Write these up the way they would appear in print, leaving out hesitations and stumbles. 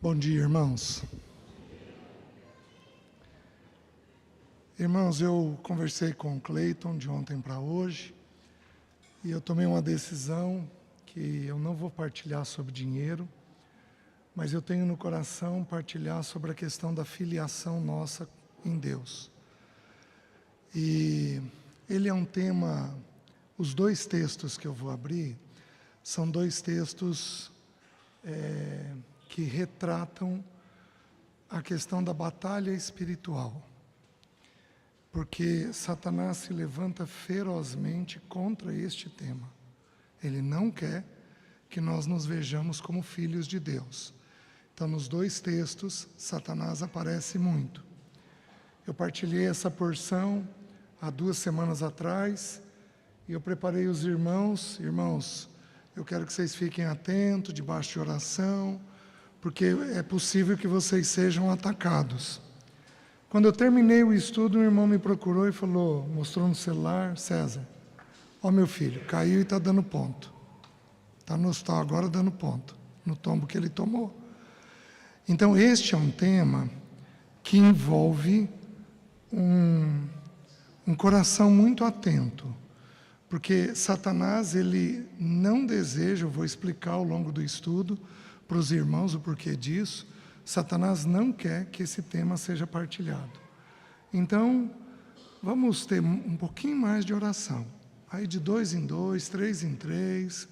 Bom dia, irmãos. Irmãos, eu conversei com o Cleiton de ontem para hoje e eu tomei uma decisão que eu não vou partilhar sobre dinheiro, mas eu tenho no coração partilhar sobre a questão da filiação nossa em Deus. E ele é um tema, os dois textos que eu vou abrir, são dois textos que retratam a questão da batalha espiritual. Porque Satanás se levanta ferozmente contra este tema. Ele não quer que nós nos vejamos como filhos de Deus. Então, nos dois textos, Satanás aparece muito. Eu partilhei essa porção há 2 semanas atrás e eu preparei os irmãos. Irmãos, eu quero que vocês fiquem atentos, debaixo de oração, porque é possível que vocês sejam atacados. Quando eu terminei o estudo, um irmão me procurou e falou, mostrou no celular, César, ó meu filho, caiu e está dando ponto. Está no hospital agora dando ponto, no tombo que ele tomou. Então este é um tema que envolve um coração muito atento, porque Satanás, ele não deseja, eu vou explicar ao longo do estudo, para os irmãos o porquê disso. Satanás não quer que esse tema seja partilhado. Então, vamos ter um pouquinho mais de oração. Aí de 2 em 2, 3 em 3,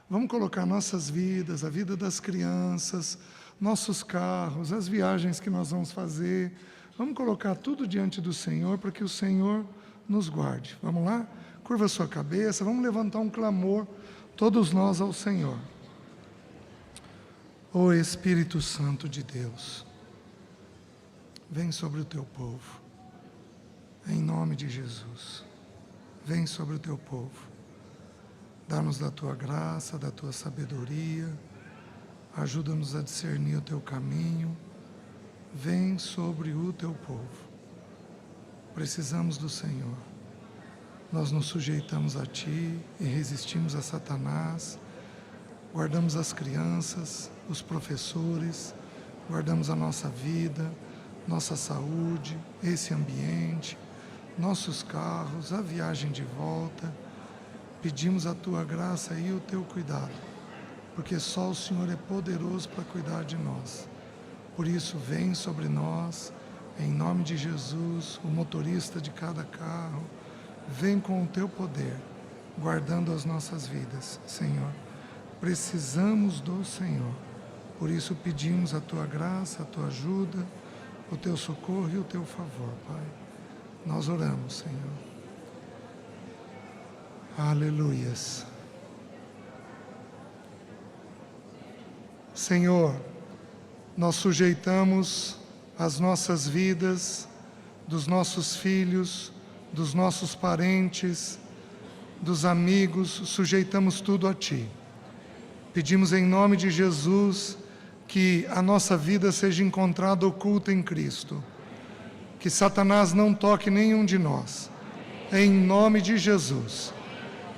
vamos colocar nossas vidas, a vida das crianças, nossos carros, as viagens que nós vamos fazer. Vamos colocar tudo diante do Senhor para que o Senhor nos guarde. Vamos lá? Curva a sua cabeça, vamos levantar um clamor, todos nós ao Senhor. Ó Espírito Santo de Deus, vem sobre o teu povo, em nome de Jesus, vem sobre o teu povo, dá-nos da tua graça, da tua sabedoria, ajuda-nos a discernir o teu caminho, vem sobre o teu povo, precisamos do Senhor, nós nos sujeitamos a Ti e resistimos a Satanás, guardamos as crianças, os professores, guardamos a nossa vida, nossa saúde, esse ambiente, nossos carros, a viagem de volta. Pedimos a Tua graça e o Teu cuidado, porque só o Senhor é poderoso para cuidar de nós. Por isso, vem sobre nós, em nome de Jesus, o motorista de cada carro, vem com o Teu poder, guardando as nossas vidas, Senhor. Precisamos do Senhor, por isso pedimos a Tua graça, a Tua ajuda, o Teu socorro e o Teu favor, Pai. Nós oramos, Senhor. Aleluias. Senhor, nós sujeitamos as nossas vidas, dos nossos filhos, dos nossos parentes, dos amigos, sujeitamos tudo a Ti. Pedimos em nome de Jesus que a nossa vida seja encontrada oculta em Cristo. Que Satanás não toque nenhum de nós. Em nome de Jesus.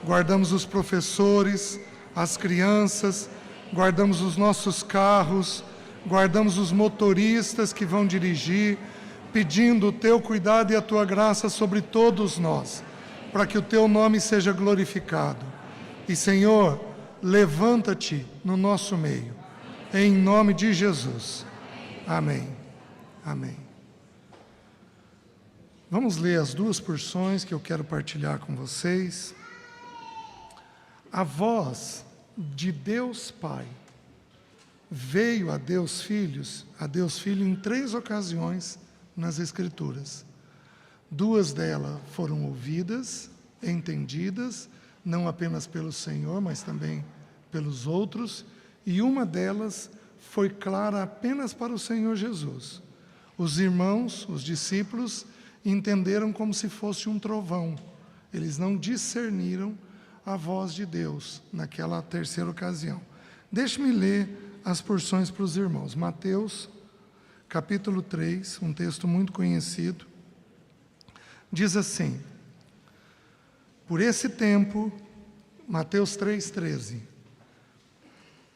Guardamos os professores, as crianças, guardamos os nossos carros, guardamos os motoristas que vão dirigir, pedindo o Teu cuidado e a Tua graça sobre todos nós, para que o Teu nome seja glorificado. E, Senhor, levanta-te no nosso meio, em nome de Jesus. Amém. Amém. Vamos ler as 2 porções que eu quero partilhar com vocês. A voz de Deus Pai veio a Deus Filho em 3 ocasiões nas Escrituras. 2 delas foram ouvidas, entendidas, não apenas pelo Senhor, mas também pelos outros, e uma delas foi clara apenas para o Senhor Jesus. Os irmãos, os discípulos, entenderam como se fosse um trovão. Eles não discerniram a voz de Deus naquela 3ª ocasião. Deixe-me ler as porções para os irmãos. Mateus, capítulo 3, um texto muito conhecido, diz assim: por esse tempo, Mateus 3,13,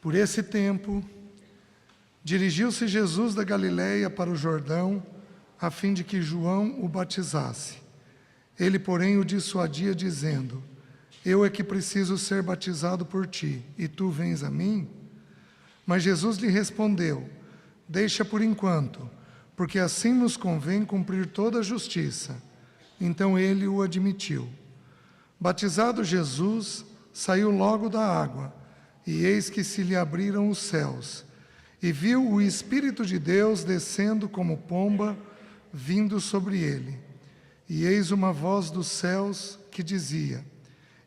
por esse tempo, Dirigiu-se Jesus da Galiléia para o Jordão, a fim de que João o batizasse. Ele, porém, o dissuadia, dizendo: Eu é que preciso ser batizado por ti, e tu vens a mim? Mas Jesus lhe respondeu: Deixa por enquanto, porque assim nos convém cumprir toda a justiça. Então ele o admitiu. Batizado Jesus, saiu logo da água, e eis que se lhe abriram os céus, e viu o Espírito de Deus descendo como pomba, vindo sobre ele. E eis uma voz dos céus que dizia: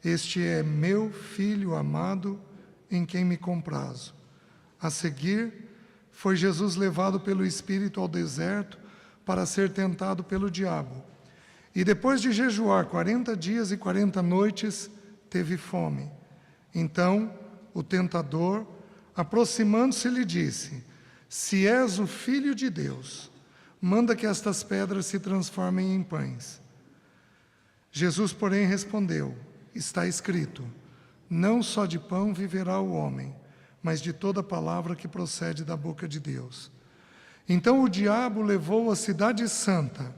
Este é meu Filho amado, em quem me comprazo. A seguir, foi Jesus levado pelo Espírito ao deserto para ser tentado pelo diabo. E depois de jejuar 40 dias e 40 noites, teve fome. Então, o tentador, aproximando-se, lhe disse: Se és o Filho de Deus, manda que estas pedras se transformem em pães. Jesus, porém, respondeu: Está escrito: Não só de pão viverá o homem, mas de toda palavra que procede da boca de Deus. Então o diabo levou a cidade santa,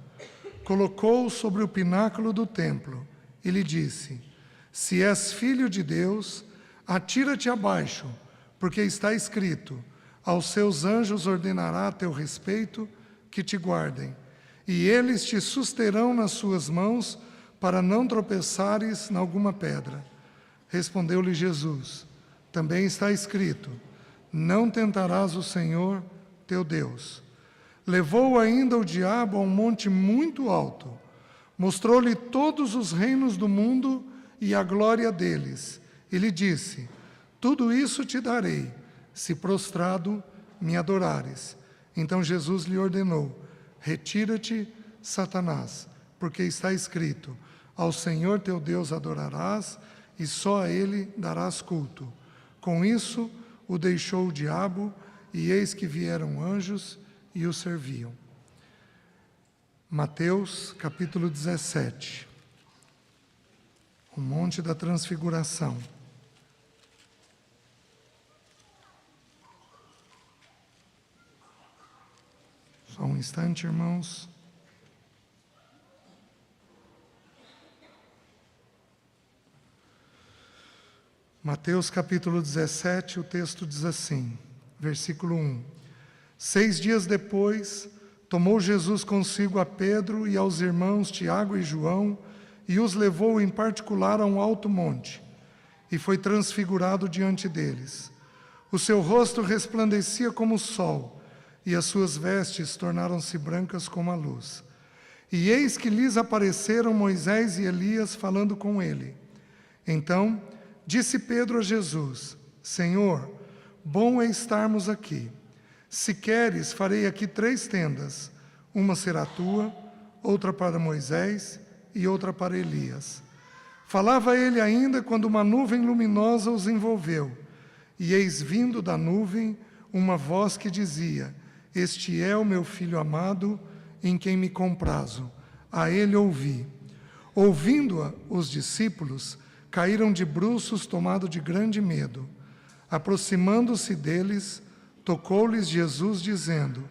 colocou-o sobre o pináculo do templo e lhe disse: Se és filho de Deus, atira-te abaixo, porque está escrito: Aos seus anjos ordenará a teu respeito que te guardem, e eles te susterão nas suas mãos, para não tropeçares em alguma pedra. Respondeu-lhe Jesus: Também está escrito: Não tentarás o Senhor teu Deus. Levou ainda o diabo a um monte muito alto, mostrou-lhe todos os reinos do mundo e a glória deles, e lhe disse: Tudo isso te darei, se prostrado me adorares. Então Jesus lhe ordenou: Retira-te, Satanás, porque está escrito: Ao Senhor teu Deus adorarás, e só a Ele darás culto. Com isso, o deixou o diabo, e eis que vieram anjos e o serviam. Mateus, capítulo 17. O Monte da Transfiguração. Só um instante, irmãos. Mateus capítulo 17, o texto diz assim, versículo 1. 6 dias depois, tomou Jesus consigo a Pedro e aos irmãos Tiago e João, e os levou em particular a um alto monte, e foi transfigurado diante deles. O seu rosto resplandecia como o sol, e as suas vestes tornaram-se brancas como a luz. E eis que lhes apareceram Moisés e Elias falando com ele. Então disse Pedro a Jesus: Senhor, bom é estarmos aqui. Se queres, farei aqui 3 tendas. Uma será tua, outra para Moisés e outra para Elias. Falava ele ainda quando uma nuvem luminosa os envolveu. E eis vindo da nuvem uma voz que dizia: Este é o meu Filho amado, em quem me comprazo. A ele ouvi. Ouvindo-a, os discípulos caíram de bruços, tomados de grande medo. Aproximando-se deles, tocou-lhes Jesus, dizendo: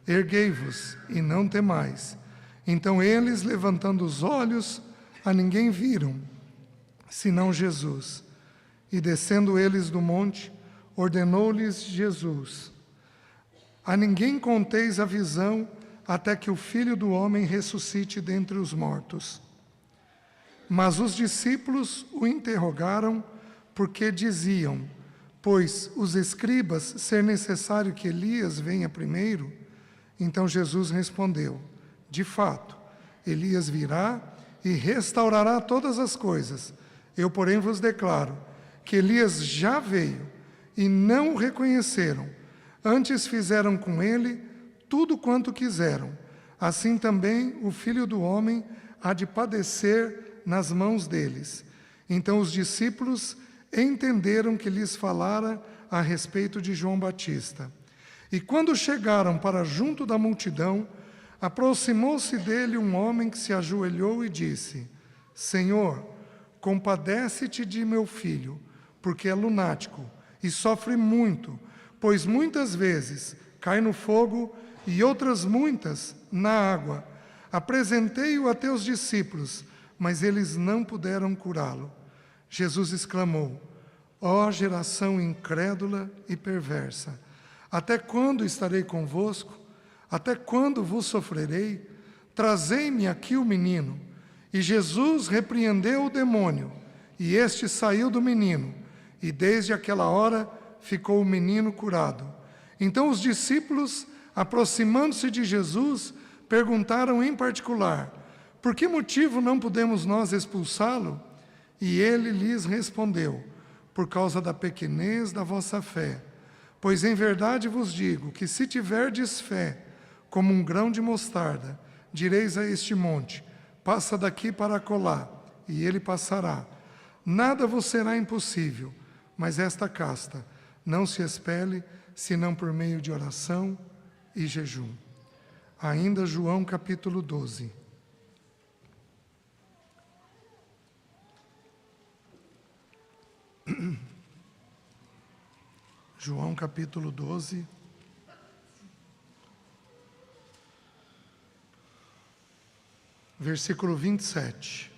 Erguei-vos e não temais. Então eles, levantando os olhos, a ninguém viram, senão Jesus. E descendo eles do monte, ordenou-lhes Jesus: A ninguém conteis a visão, até que o Filho do Homem ressuscite dentre os mortos. Mas os discípulos o interrogaram, porque diziam: Pois os escribas ser necessário que Elias venha primeiro? Então Jesus respondeu: De fato, Elias virá e restaurará todas as coisas. Eu, porém, vos declaro que Elias já veio e não o reconheceram. Antes fizeram com ele tudo quanto quiseram. Assim também o Filho do Homem há de padecer nas mãos deles. Então os discípulos entenderam que lhes falara a respeito de João Batista. E quando chegaram para junto da multidão, aproximou-se dele um homem que se ajoelhou e disse: Senhor, compadece-te de meu filho, porque é lunático e sofre muito, pois muitas vezes cai no fogo, e outras muitas na água. Apresentei-o a teus discípulos, mas eles não puderam curá-lo. Jesus exclamou: ó geração incrédula e perversa, até quando estarei convosco? Até quando vos sofrerei? Trazei-me aqui o menino. E Jesus repreendeu o demônio, e este saiu do menino, e desde aquela hora ficou o menino curado. Então os discípulos, aproximando-se de Jesus, perguntaram em particular: por que motivo não podemos nós expulsá-lo? E ele lhes respondeu: por causa da pequenez da vossa fé. Pois em verdade vos digo que se tiverdes fé, como um grão de mostarda, direis a este monte: passa daqui para acolá, e ele passará. Nada vos será impossível, mas esta casta não se expele, senão por meio de oração e jejum. Ainda João capítulo 12. João capítulo 12. Versículo 27.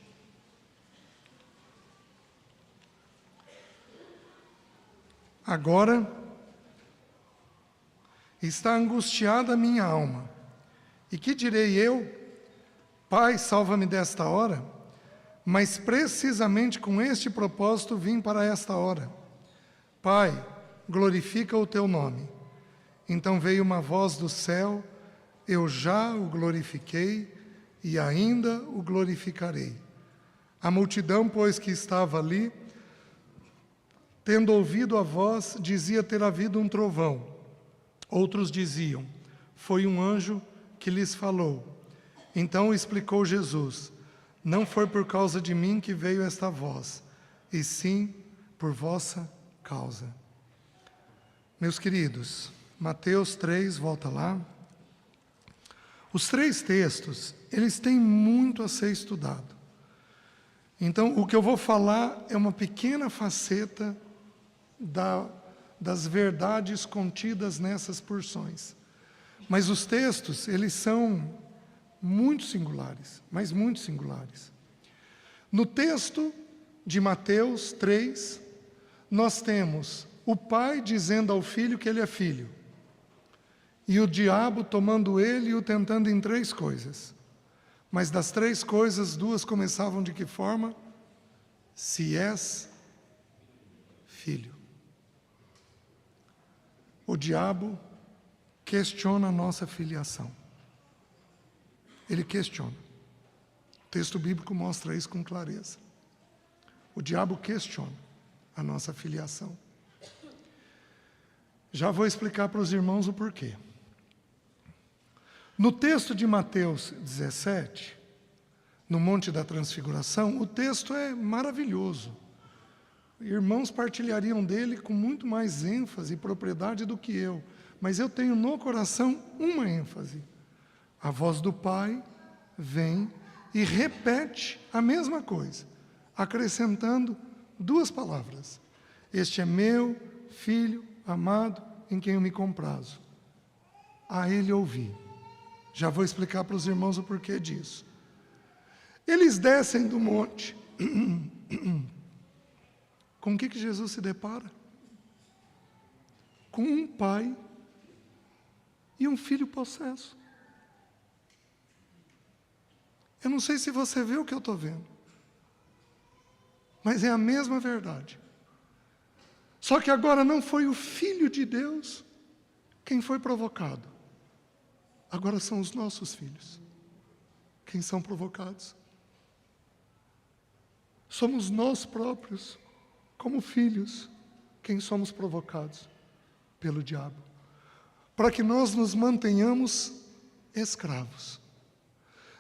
Agora está angustiada a minha alma. E que direi eu? Pai, salva-me desta hora. Mas precisamente com este propósito vim para esta hora. Pai, glorifica o teu nome. Então veio uma voz do céu: eu já o glorifiquei e ainda o glorificarei. A multidão, pois, que estava ali, tendo ouvido a voz, dizia ter havido um trovão. Outros diziam: foi um anjo que lhes falou. Então explicou Jesus: não foi por causa de mim que veio esta voz, e sim por vossa causa. Meus queridos, Mateus 3, volta lá. Os 3 textos, eles têm muito a ser estudado. Então, o que eu vou falar é uma pequena faceta das verdades contidas nessas porções. Mas os textos, eles são muito singulares, mas muito singulares. No texto de Mateus 3, nós temos o pai dizendo ao filho que ele é filho, e o diabo tomando ele e o tentando em 3 coisas. Mas das 3 coisas, 2 começavam de que forma? Se és filho. O diabo questiona a nossa filiação. Ele questiona. O texto bíblico mostra isso com clareza. O diabo questiona a nossa filiação. Já vou explicar para os irmãos o porquê. No texto de Mateus 17, no Monte da Transfiguração, o texto é maravilhoso. Irmãos partilhariam dele com muito mais ênfase e propriedade do que eu, mas eu tenho no coração uma ênfase. A voz do Pai vem e repete a mesma coisa, acrescentando 2 palavras: este é meu filho amado, em quem eu me comprazo. A ele ouvi. Já vou explicar para os irmãos o porquê disso. Eles descem do monte. Com o que Jesus se depara? Com um pai e um filho possesso. Eu não sei se você vê o que eu estou vendo, mas é a mesma verdade. Só que agora não foi o Filho de Deus quem foi provocado. Agora são os nossos filhos quem são provocados. Somos nós próprios, como filhos, quem somos provocados pelo diabo, para que nós nos mantenhamos escravos.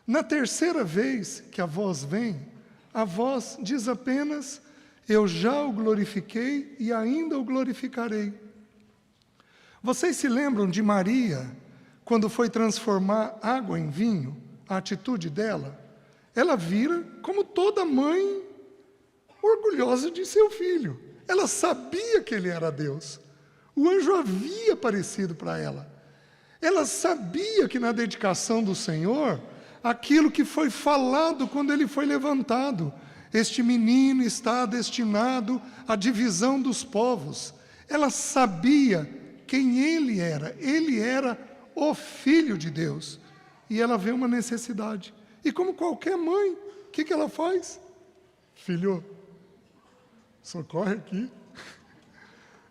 Na terceira vez que a voz vem, a voz diz apenas: eu já o glorifiquei e ainda o glorificarei. Vocês se lembram de Maria, quando foi transformar água em vinho? A atitude dela? Ela vira como toda mãe orgulhosa de seu filho. Ela sabia que ele era Deus. O anjo havia aparecido para ela. Ela sabia que na dedicação do Senhor, aquilo que foi falado quando ele foi levantado, este menino está destinado à divisão dos povos. Ela sabia quem ele era o Filho de Deus. E ela vê uma necessidade. E como qualquer mãe, o que ela faz? Filho, socorre aqui.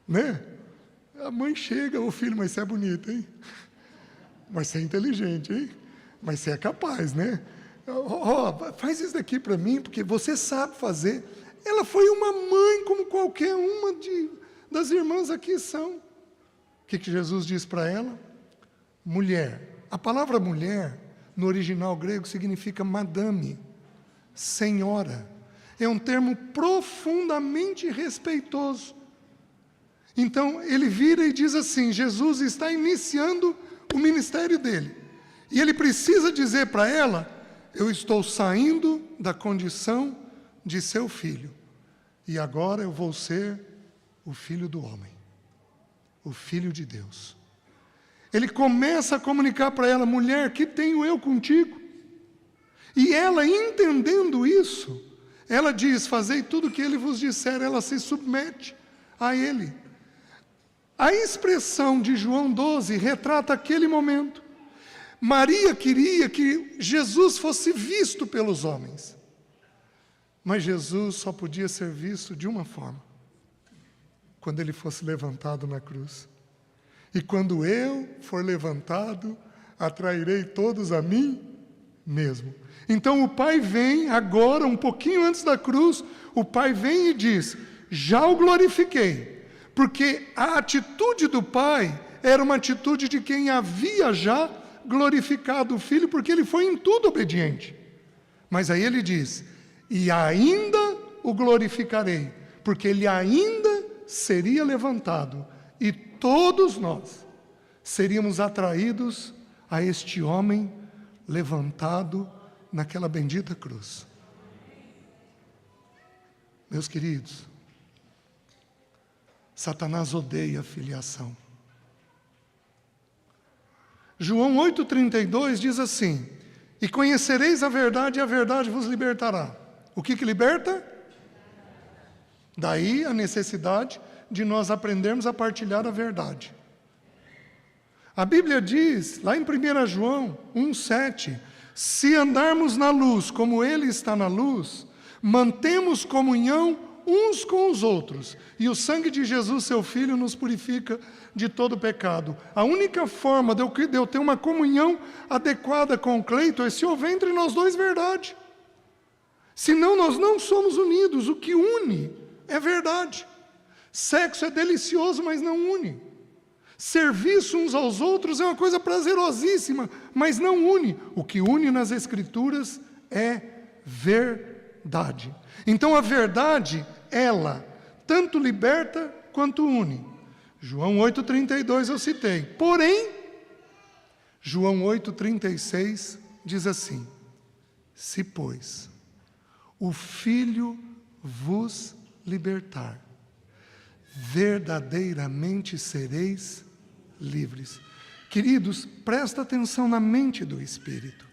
Né? A mãe chega, ô filho, mas você é bonito, hein? Mas você é inteligente, hein? Mas você é capaz, né? Faz isso daqui para mim, porque você sabe fazer. Ela foi uma mãe como qualquer uma das irmãs aqui são. O que Jesus diz para ela? Mulher. A palavra mulher, no original grego, significa madame, senhora. É um termo profundamente respeitoso. Então, ele vira e diz assim, Jesus está iniciando o ministério dele. E ele precisa dizer para ela, eu estou saindo da condição de seu filho. E agora eu vou ser o filho do homem. O filho de Deus. Ele começa a comunicar para ela, mulher, que tenho eu contigo? E ela, entendendo isso, ela diz, fazei tudo o que ele vos disser, ela se submete a ele. A expressão de João 12 retrata aquele momento. Maria queria que Jesus fosse visto pelos homens. Mas Jesus só podia ser visto de uma forma. Quando ele fosse levantado na cruz. E quando eu for levantado, atrairei todos a mim mesmo. Então o Pai vem agora, um pouquinho antes da cruz, o Pai vem e diz, já o glorifiquei. Porque a atitude do Pai era uma atitude de quem havia já glorificado o Filho, porque ele foi em tudo obediente. Mas aí ele diz, e ainda o glorificarei, porque ele ainda seria levantado, e todos nós seríamos atraídos a este homem levantado naquela bendita cruz. Meus queridos, Satanás odeia a filiação. João 8,32 diz assim, e conhecereis a verdade, e a verdade vos libertará. O que liberta? Daí a necessidade de nós aprendermos a partilhar a verdade. A Bíblia diz, lá em 1 João 1,7, se andarmos na luz como Ele está na luz, mantemos comunhão uns com os outros, e o sangue de Jesus, seu Filho, nos purifica de todo pecado. A única forma de eu ter uma comunhão adequada com o Cleito é se houver entre nós dois verdade. Senão nós não somos unidos. O que une é verdade. Sexo é delicioso, mas não une. Serviço uns aos outros é uma coisa prazerosíssima, mas não une. O que une nas Escrituras é verdade. Então a verdade, ela tanto liberta quanto une. João 8,32 eu citei. Porém, João 8,36 diz assim, se pois o Filho vos libertar, verdadeiramente sereis livres. Queridos, presta atenção na mente do Espírito.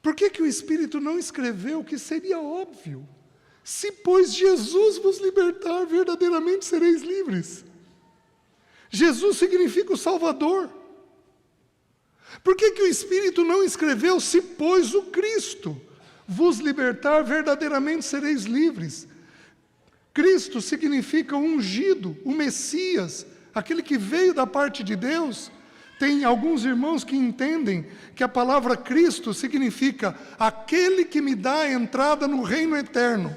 Por que o Espírito não escreveu o que seria óbvio? Se, pois, Jesus vos libertar, verdadeiramente sereis livres. Jesus significa o Salvador. Por que o Espírito não escreveu, se, pois, o Cristo vos libertar, verdadeiramente sereis livres? Cristo significa o ungido, o Messias, aquele que veio da parte de Deus. Tem alguns irmãos que entendem que a palavra Cristo significa aquele que me dá a entrada no reino eterno.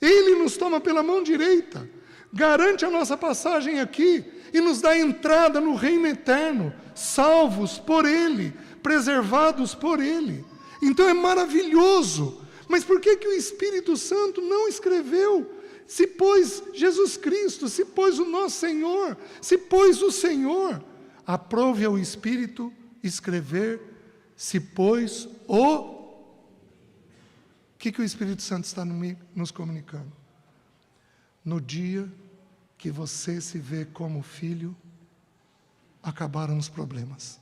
Ele nos toma pela mão direita, garante a nossa passagem aqui e nos dá entrada no reino eterno, salvos por Ele, preservados por Ele. Então é maravilhoso. Mas por que o Espírito Santo não escreveu? Se pois Jesus Cristo, se pois o nosso Senhor, se pois o Senhor, aprove ao Espírito escrever, se pois o... O que o Espírito Santo está nos comunicando? No dia que você se vê como filho, acabaram os problemas.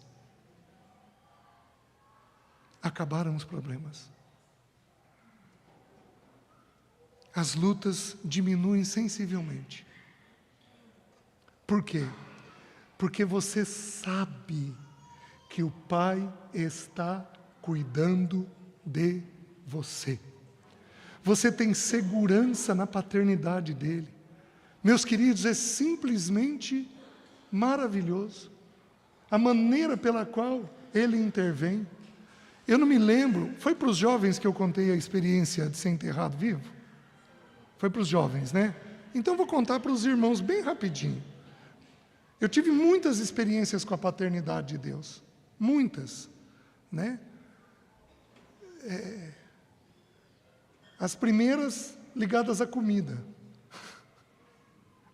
Acabaram os problemas. As lutas diminuem sensivelmente. Por quê? Porque você sabe que o Pai está cuidando de você. Você tem segurança na paternidade dele. Meus queridos, é simplesmente maravilhoso a maneira pela qual ele intervém. Eu não me lembro, foi para os jovens que eu contei a experiência de ser enterrado vivo? Foi para os jovens, né? Então vou contar para os irmãos bem rapidinho. Eu tive muitas experiências com a paternidade de Deus. Muitas, né? As primeiras ligadas à comida.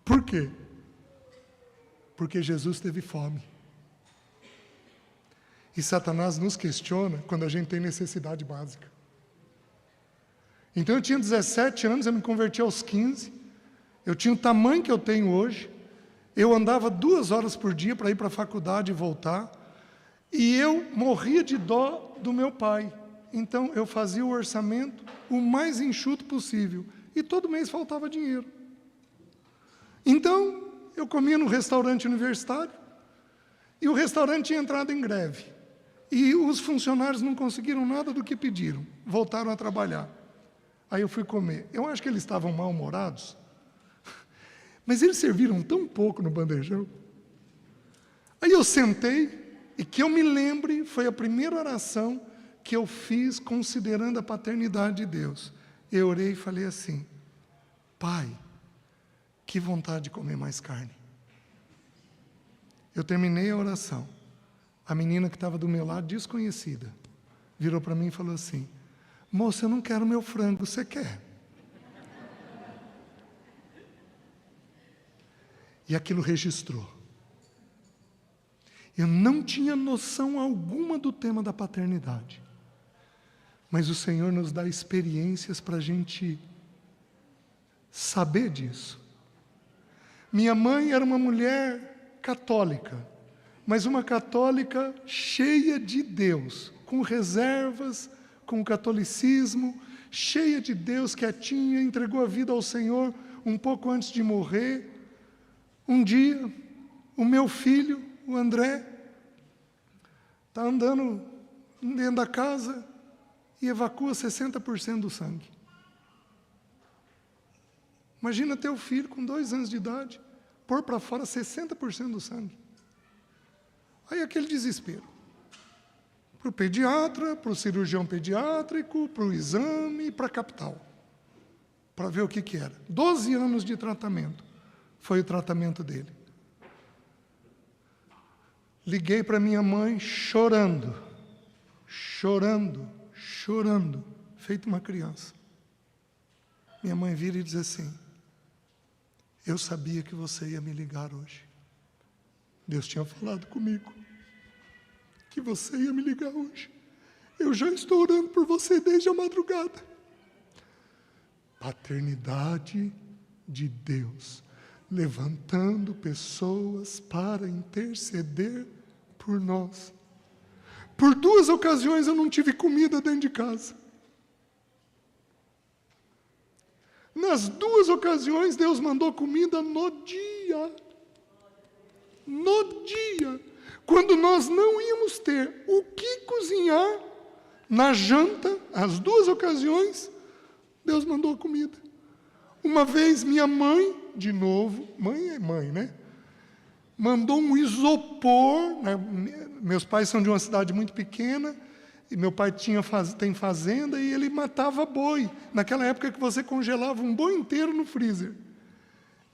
Por quê? Porque Jesus teve fome. E Satanás nos questiona quando a gente tem necessidade básica. Então eu tinha 17 anos, eu me converti aos 15. Eu tinha o tamanho que eu tenho hoje. Eu andava 2 horas por dia para ir para a faculdade e voltar. E eu morria de dó do meu pai. Então eu fazia o orçamento o mais enxuto possível. E todo mês faltava dinheiro. Então eu comia no restaurante universitário. E o restaurante tinha entrado em greve. E os funcionários não conseguiram nada do que pediram. Voltaram a trabalhar. Aí eu fui comer. Eu acho que eles estavam mal-humorados. Mas eles serviram tão pouco no bandejão. Aí eu sentei, e que eu me lembre, foi a primeira oração que eu fiz considerando a paternidade de Deus. Eu orei e falei assim: Pai, que vontade de comer mais carne. Eu terminei a oração. A menina que estava do meu lado, desconhecida, virou para mim e falou assim: moça, eu não quero meu frango, você quer? E aquilo registrou. Eu não tinha noção alguma do tema da paternidade. Mas o Senhor nos dá experiências para a gente saber disso. Minha mãe era uma mulher católica, mas uma católica cheia de Deus, com reservas, com o catolicismo, cheia de Deus, quietinha, entregou a vida ao Senhor um pouco antes de morrer. Um dia, o meu filho, o André, está andando dentro da casa e evacua 60% do sangue. Imagina teu filho com 2 anos de idade, pôr para fora 60% do sangue. Aí aquele desespero. Para o pediatra, para o cirurgião pediátrico, para o exame, para a capital. Para ver o que era. 12 anos de tratamento. Foi o tratamento dele. Liguei para minha mãe chorando, feito uma criança. Minha mãe vira e diz assim: eu sabia que você ia me ligar hoje. Deus tinha falado comigo que você ia me ligar hoje. Eu já estou orando por você desde a madrugada. Paternidade de Deus, levantando pessoas para interceder por nós. Por 2 ocasiões eu não tive comida dentro de casa. Nas 2 ocasiões Deus mandou comida no dia. No dia. Quando nós não íamos ter o que cozinhar, na janta, as 2 ocasiões, Deus mandou comida. Uma vez minha mãe, de novo, mãe é mãe, né? Mandou um isopor, né? Meus pais são de uma cidade muito pequena, e meu pai tem fazenda, e ele matava boi. Naquela época que você congelava um boi inteiro no freezer.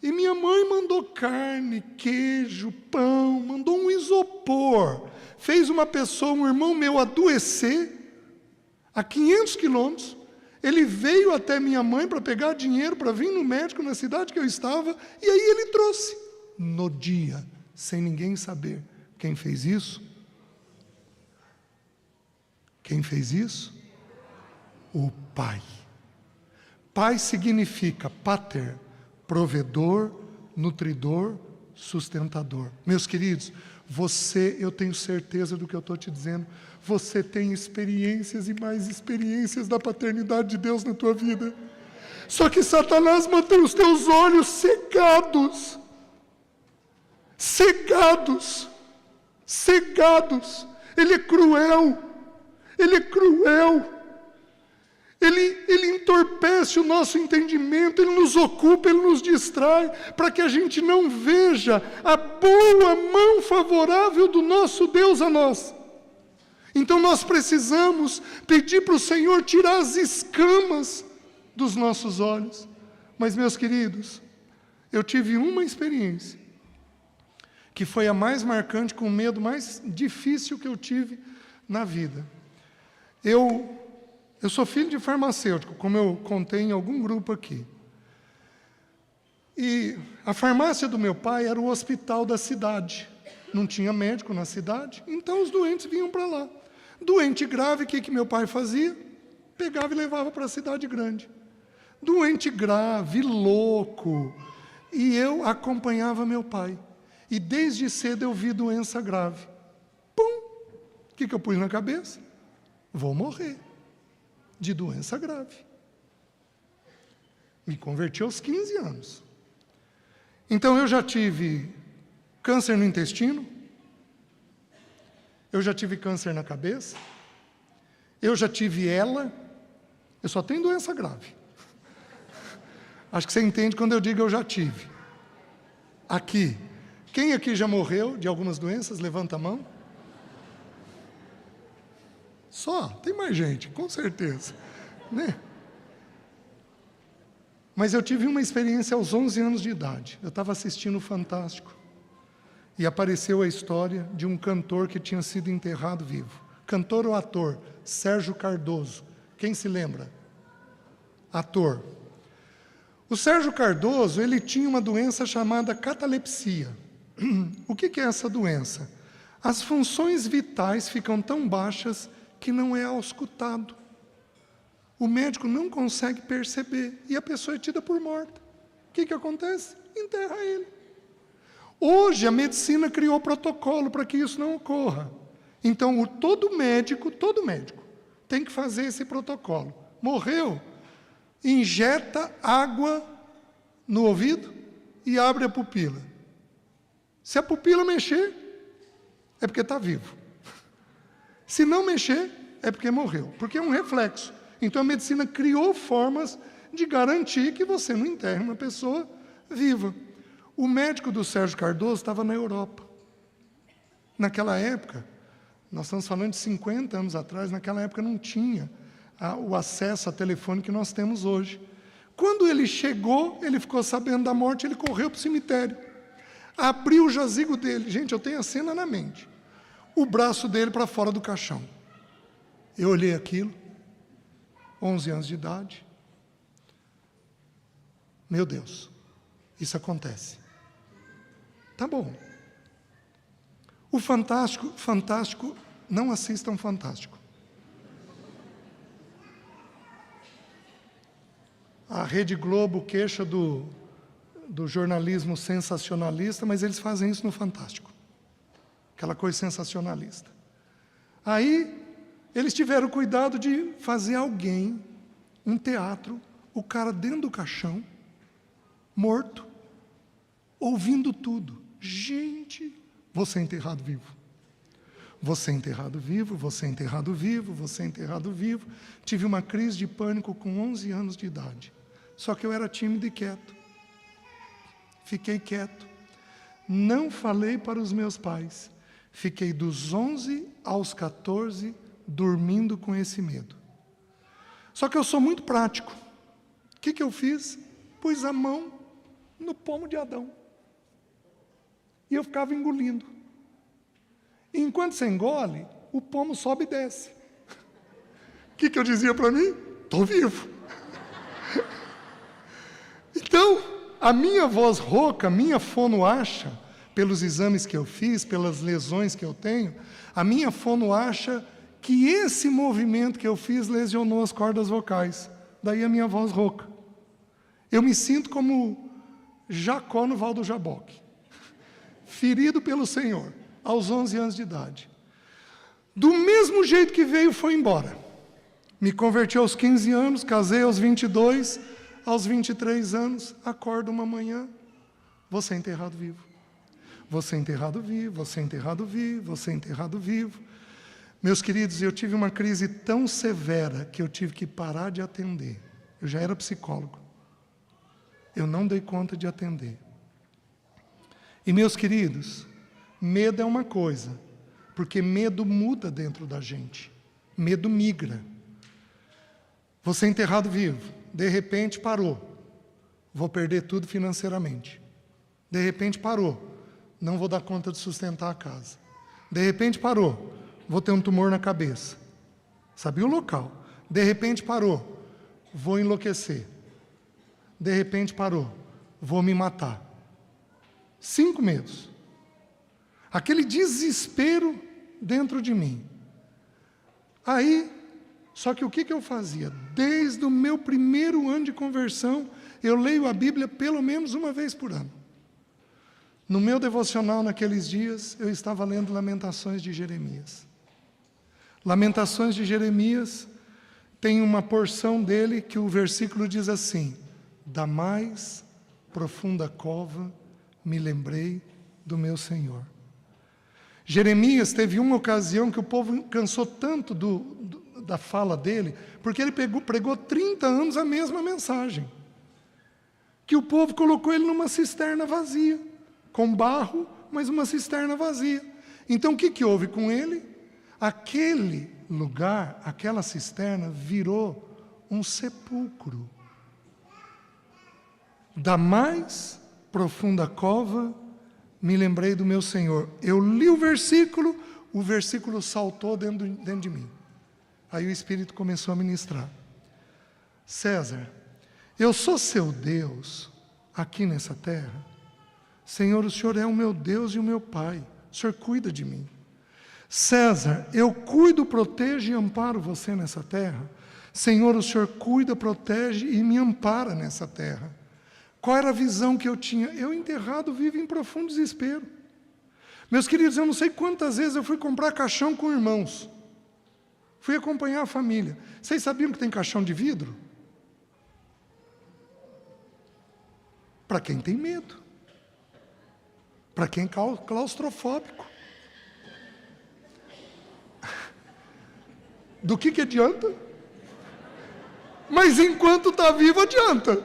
E minha mãe mandou carne, queijo, pão, mandou um isopor. Fez uma pessoa, um irmão meu, adoecer, a 500 quilômetros. Ele veio até minha mãe para pegar dinheiro, para vir no médico na cidade que eu estava, e aí ele trouxe, no dia, sem ninguém saber. Quem fez isso? Quem fez isso? O Pai. Pai significa pater, provedor, nutridor, sustentador. Meus queridos, Você, eu tenho certeza do que eu estou te dizendo, você tem experiências e mais experiências da paternidade de Deus na tua vida. Só que Satanás mantém os teus olhos cegados. Cegados. Cegados. Ele é cruel. Ele é cruel. Ele entorpece o nosso entendimento, ele nos ocupa, ele nos distrai, para que a gente não veja a boa mão favorável do nosso Deus a nós. Então nós precisamos pedir para o Senhor tirar as escamas dos nossos olhos. Mas, meus queridos, eu tive uma experiência, que foi a mais marcante, com o medo mais difícil que eu tive na vida. Eu sou filho de farmacêutico, como eu contei em algum grupo aqui. E a farmácia do meu pai era o hospital da cidade. Não tinha médico na cidade, então os doentes vinham para lá. Doente grave, o que meu pai fazia? Pegava e levava para a cidade grande. Doente grave, louco. E eu acompanhava meu pai. E desde cedo eu vi doença grave. Pum! O que eu pus na cabeça? Vou morrer de doença grave. Me converti aos 15 anos. Então eu já tive câncer no intestino, eu já tive câncer na cabeça, eu já tive ELA, eu só tenho doença grave. Acho que você entende quando eu digo eu já tive. Aqui, quem aqui já morreu de algumas doenças? Levanta a mão. Só, tem mais gente, com certeza, né? Mas eu tive uma experiência aos 11 anos de idade. Eu estava assistindo o Fantástico e apareceu a história de um cantor que tinha sido enterrado vivo. Cantor ou ator? Sérgio Cardoso. Quem se lembra? Ator. O Sérgio Cardoso, ele tinha uma doença chamada catalepsia. O que é essa doença? As funções vitais ficam tão baixas que não é auscultado. O médico não consegue perceber e a pessoa é tida por morta. O que acontece? Enterra ele. Hoje a medicina criou protocolo para que isso não ocorra. Então todo médico tem que fazer esse protocolo. Morreu, injeta água no ouvido e abre a pupila. Se a pupila mexer, é porque está vivo. Se não mexer, é porque morreu, porque é um reflexo. Então a medicina criou formas de garantir que você não enterre uma pessoa viva. O médico do Sérgio Cardoso estava na Europa. Naquela época, nós estamos falando de 50 anos atrás, naquela época não tinha o acesso a telefone que nós temos hoje. Quando ele chegou, ele ficou sabendo da morte, ele correu para o cemitério. Abriu o jazigo dele. Gente, eu tenho a cena na mente. O braço dele para fora do caixão. Eu olhei aquilo, 11 anos de idade. Meu Deus, isso acontece. Tá bom. O Fantástico, não assistam Fantástico. A Rede Globo queixa do jornalismo sensacionalista, mas eles fazem isso no Fantástico. Aquela coisa sensacionalista. Aí, eles tiveram cuidado de fazer um teatro, o cara dentro do caixão, morto, ouvindo tudo. Gente, você é enterrado vivo. Você é enterrado vivo, você é enterrado vivo, você é enterrado vivo. Tive uma crise de pânico com 11 anos de idade. Só que eu era tímido e quieto. Fiquei quieto. Não falei para os meus pais. Fiquei dos 11 aos 14 dormindo com esse medo. Só que eu sou muito prático. O que eu fiz? Pus a mão no pomo de Adão. E eu ficava engolindo. E enquanto você engole, o pomo sobe e desce. O que eu dizia para mim? Estou vivo. Então, a minha voz rouca, a minha fonoacha, pelos exames que eu fiz, pelas lesões que eu tenho, a minha fono acha que esse movimento que eu fiz lesionou as cordas vocais. Daí a minha voz rouca. Eu me sinto como Jacó no Val do Jaboque, ferido pelo Senhor. aos 11 anos de idade. Do mesmo jeito que veio, foi embora. Me converti aos 15 anos, casei aos 22, aos 23 anos, acordo uma manhã, vou ser enterrado vivo. Vou ser enterrado vivo, vou ser enterrado vivo, vou ser enterrado vivo. Meus queridos, eu tive uma crise tão severa que eu tive que parar de atender. Eu já era psicólogo. Eu não dei conta de atender. E, meus queridos, medo é uma coisa, porque medo muda dentro da gente. Medo migra. Vou ser enterrado vivo. De repente, parou. Vou perder tudo financeiramente. De repente, parou. Não vou dar conta de sustentar a casa. De repente, parou. Vou ter um tumor na cabeça. Sabia o local. De repente, parou. Vou enlouquecer. De repente, parou. Vou me matar. 5 medos. Aquele desespero dentro de mim. Aí, só que o que eu fazia? Desde o meu primeiro ano de conversão, eu leio a Bíblia pelo menos uma vez por ano. No meu devocional naqueles dias, eu estava lendo Lamentações de Jeremias. Lamentações de Jeremias tem uma porção dele que o versículo diz assim: da mais profunda cova me lembrei do meu Senhor. Jeremias teve uma ocasião que o povo cansou tanto da fala dele, porque ele pregou 30 anos a mesma mensagem, que o povo colocou ele numa cisterna vazia, com barro, mas uma cisterna vazia. Então o que houve com ele? Aquele lugar, aquela cisterna, virou um sepulcro. Da mais profunda cova, me lembrei do meu Senhor. Eu li o versículo saltou dentro de mim. Aí o Espírito começou a ministrar. César, eu sou seu Deus aqui nessa terra. Senhor, o Senhor é o meu Deus e o meu Pai. O Senhor cuida de mim. César, eu cuido, protejo e amparo você nessa terra. Senhor, o Senhor cuida, protege e me ampara nessa terra. Qual era a visão que eu tinha? Eu enterrado vivo em profundo desespero. Meus queridos, eu não sei quantas vezes eu fui comprar caixão com irmãos. Fui acompanhar a família. Vocês sabiam que tem caixão de vidro? Para quem tem medo. Para quem é claustrofóbico. Do que adianta? Mas enquanto está vivo, adianta.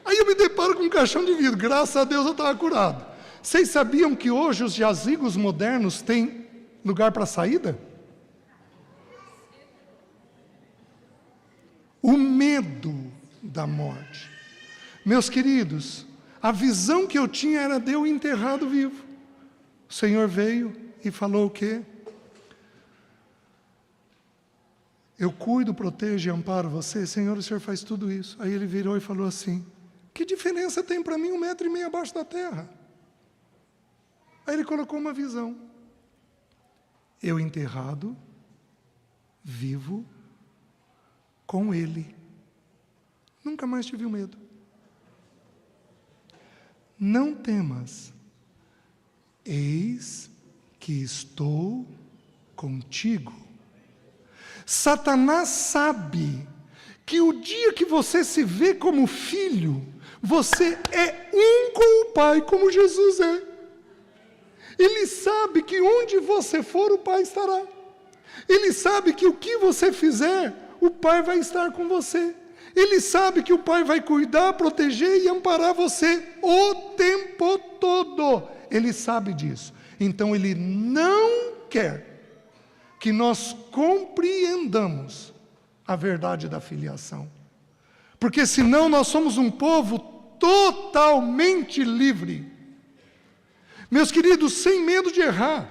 Aí eu me deparo com um caixão de vidro. Graças a Deus eu estava curado. Vocês sabiam que hoje os jazigos modernos têm lugar para saída? O medo da morte. Meus queridos, a visão que eu tinha era de eu enterrado vivo. O Senhor veio e falou o quê? Eu cuido, protejo e amparo você. Senhor, o Senhor faz tudo isso. Aí ele virou e falou assim: que diferença tem para mim 1,5 metro abaixo da terra? Aí ele colocou uma visão. Eu enterrado, vivo, com ele. Nunca mais tive medo. Não temas, eis que estou contigo. Satanás sabe que o dia que você se vê como filho, você é um com o Pai, como Jesus é. Ele sabe que onde você for, o Pai estará. Ele sabe que o que você fizer, o Pai vai estar com você. Ele sabe que o Pai vai cuidar, proteger e amparar você o tempo todo. Ele sabe disso. Então Ele não quer que nós compreendamos a verdade da filiação. Porque senão nós somos um povo totalmente livre. Meus queridos, sem medo de errar.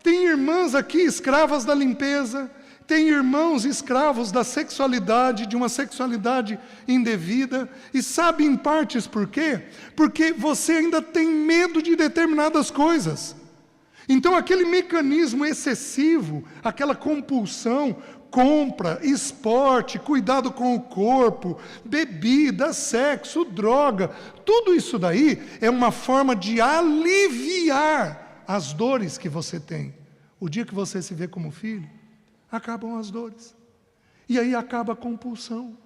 Tem irmãs aqui escravas da limpeza, tem irmãos escravos da sexualidade, de uma sexualidade indevida, e sabe em partes por quê? Porque você ainda tem medo de determinadas coisas. Então aquele mecanismo excessivo, aquela compulsão, compra, esporte, cuidado com o corpo, bebida, sexo, droga, tudo isso daí é uma forma de aliviar as dores que você tem. O dia que você se vê como filho, acabam as dores. E aí acaba a compulsão.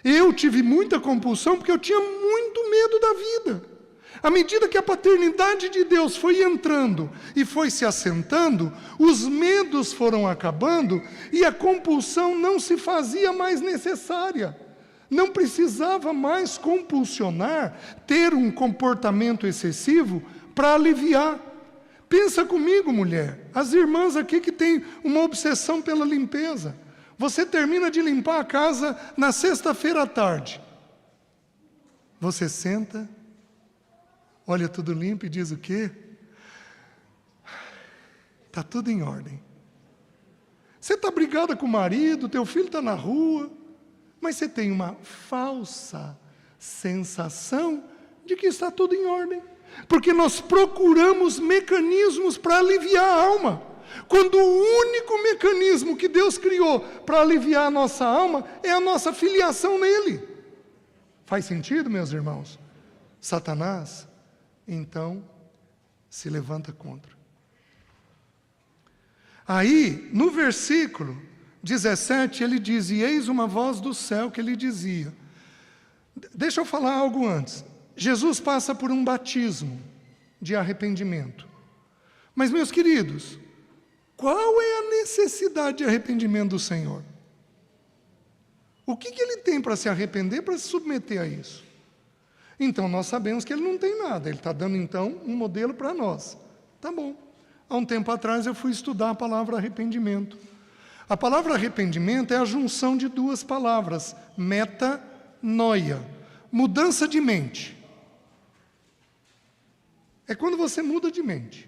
Eu tive muita compulsão porque eu tinha muito medo da vida. À medida que a paternidade de Deus foi entrando e foi se assentando, os medos foram acabando e a compulsão não se fazia mais necessária. Não precisava mais compulsionar, ter um comportamento excessivo para aliviar. Pensa comigo, mulher, as irmãs aqui que têm uma obsessão pela limpeza. Você termina de limpar a casa na sexta-feira à tarde. Você senta, olha tudo limpo e diz o quê? Está tudo em ordem. Você está brigada com o marido, teu filho está na rua, mas você tem uma falsa sensação de que está tudo em ordem. Porque nós procuramos mecanismos para aliviar a alma. Quando o único mecanismo que Deus criou para aliviar a nossa alma é a nossa filiação nele. Faz sentido, meus irmãos? Satanás, então, se levanta contra. Aí, no versículo 17, ele diz, e eis uma voz do céu que lhe dizia. Deixa eu falar algo antes. Jesus passa por um batismo de arrependimento. Mas, meus queridos, qual é a necessidade de arrependimento do Senhor? O que ele tem para se arrepender, para se submeter a isso? Então, nós sabemos que ele não tem nada. Ele está dando, então, um modelo para nós. Tá bom. Há um tempo atrás, eu fui estudar a palavra arrependimento. A palavra arrependimento é a junção de duas palavras. Metanoia. Mudança de mente. É quando você muda de mente.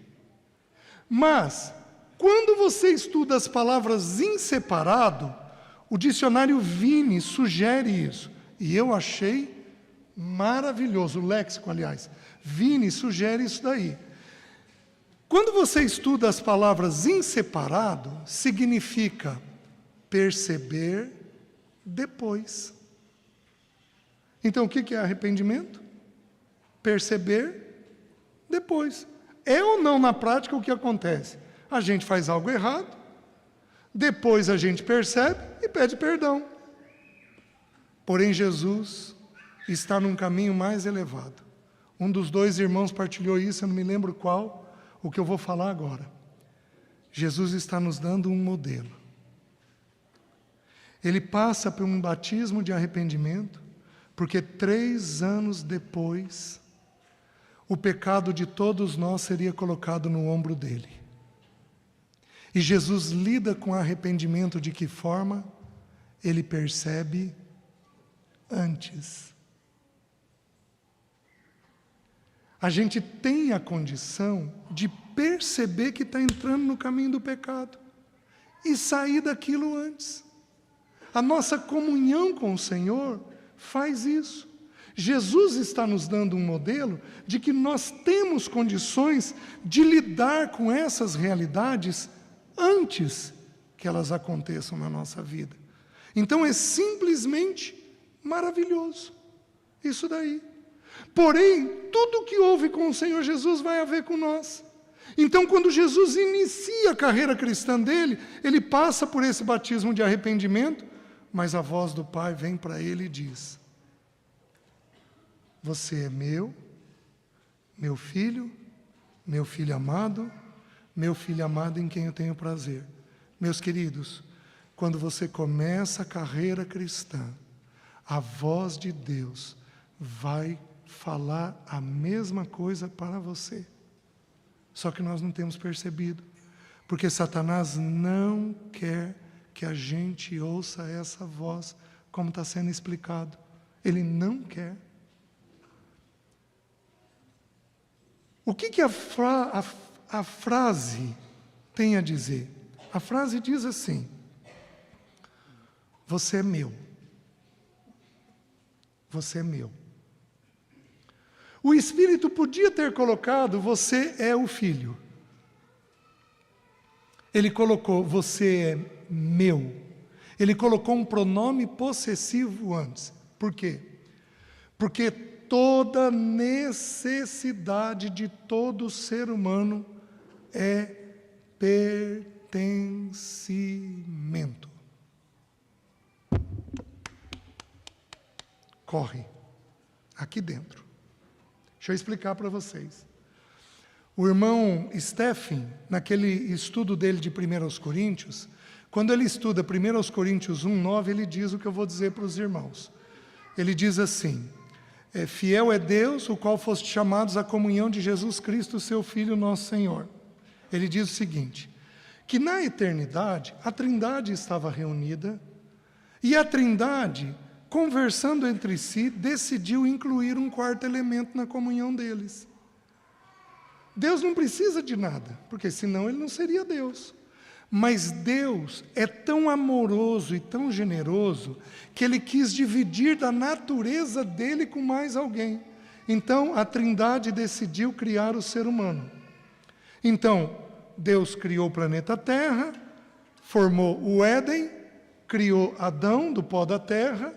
Mas, quando você estuda as palavras em separado, o dicionário Vini sugere isso. E eu achei maravilhoso, o léxico, aliás. Vini sugere isso daí. Quando você estuda as palavras em separado, significa perceber depois. Então, o que é arrependimento? Perceber depois. É ou não na prática o que acontece? A gente faz algo errado, depois a gente percebe e pede perdão. Porém, Jesus está num caminho mais elevado. Um dos dois irmãos partilhou isso, eu não me lembro qual, o que eu vou falar agora. Jesus está nos dando um modelo. Ele passa por um batismo de arrependimento, porque 3 anos depois, o pecado de todos nós seria colocado no ombro dele. E Jesus lida com arrependimento de que forma? Ele percebe antes. A gente tem a condição de perceber que está entrando no caminho do pecado e sair daquilo antes. A nossa comunhão com o Senhor faz isso. Jesus está nos dando um modelo de que nós temos condições de lidar com essas realidades antes que elas aconteçam na nossa vida. Então é simplesmente maravilhoso isso daí. Porém, tudo que houve com o Senhor Jesus vai haver com nós. Então, quando Jesus inicia a carreira cristã dele, ele passa por esse batismo de arrependimento, mas a voz do Pai vem para ele e diz: você é meu filho amado, meu filho amado em quem eu tenho prazer. Meus queridos, quando você começa a carreira cristã, a voz de Deus vai falar a mesma coisa para você. Só que nós não temos percebido, porque Satanás não quer que a gente ouça essa voz, como está sendo explicado. Ele não quer. O que a frase tem a dizer? A frase diz assim: você é meu. Você é meu. O Espírito podia ter colocado: você é o filho. Ele colocou: você é meu Ele colocou um pronome possessivo antes. Por quê? Porque toda necessidade de todo ser humano é pertencimento. Corre aqui dentro. Deixa eu explicar para vocês. O irmão Stephen, naquele estudo dele de 1 Coríntios, quando ele estuda 1 Coríntios 1:9, ele diz o que eu vou dizer para os irmãos. Ele diz assim: fiel é Deus, o qual foste chamados à comunhão de Jesus Cristo, seu Filho, nosso Senhor. Ele diz o seguinte, que na eternidade, a Trindade estava reunida, e a Trindade, conversando entre si, decidiu incluir um quarto elemento na comunhão deles. Deus não precisa de nada, porque senão ele não seria Deus. Mas Deus é tão amoroso e tão generoso que Ele quis dividir da natureza dEle com mais alguém. Então, a Trindade decidiu criar o ser humano. Então, Deus criou o planeta Terra, formou o Éden, criou Adão do pó da terra,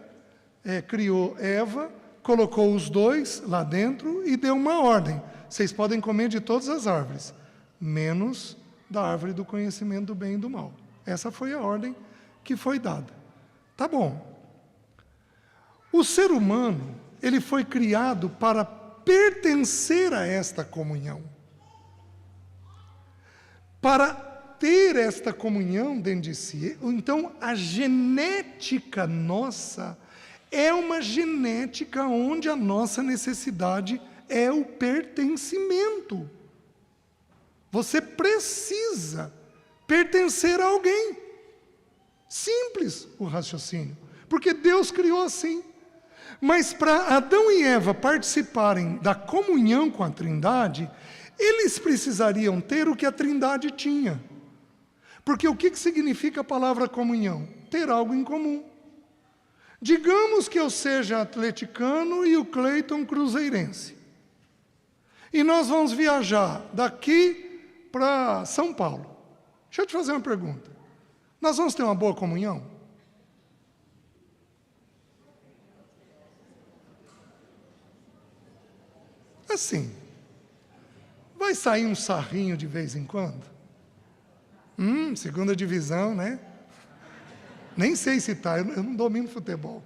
criou Eva, colocou os dois lá dentro e deu uma ordem. Vocês podem comer de todas as árvores, menos da árvore do conhecimento do bem e do mal. Essa foi a ordem que foi dada. Tá bom. O ser humano, ele foi criado para pertencer a esta comunhão. Para ter esta comunhão dentro de si. Então, a genética nossa é uma genética onde a nossa necessidade é o pertencimento. Você precisa pertencer a alguém. Simples o raciocínio, porque Deus criou assim. Mas para Adão e Eva participarem da comunhão com a Trindade, eles precisariam ter o que a Trindade tinha. Porque o que significa a palavra comunhão? Ter algo em comum. Digamos que eu seja atleticano e o Cleiton cruzeirense. E nós vamos viajar daqui para São Paulo. Deixa eu te fazer uma pergunta. Nós vamos ter uma boa comunhão? Assim, vai sair um sarrinho de vez em quando? Segunda divisão, né? Nem sei se está, eu não domino futebol,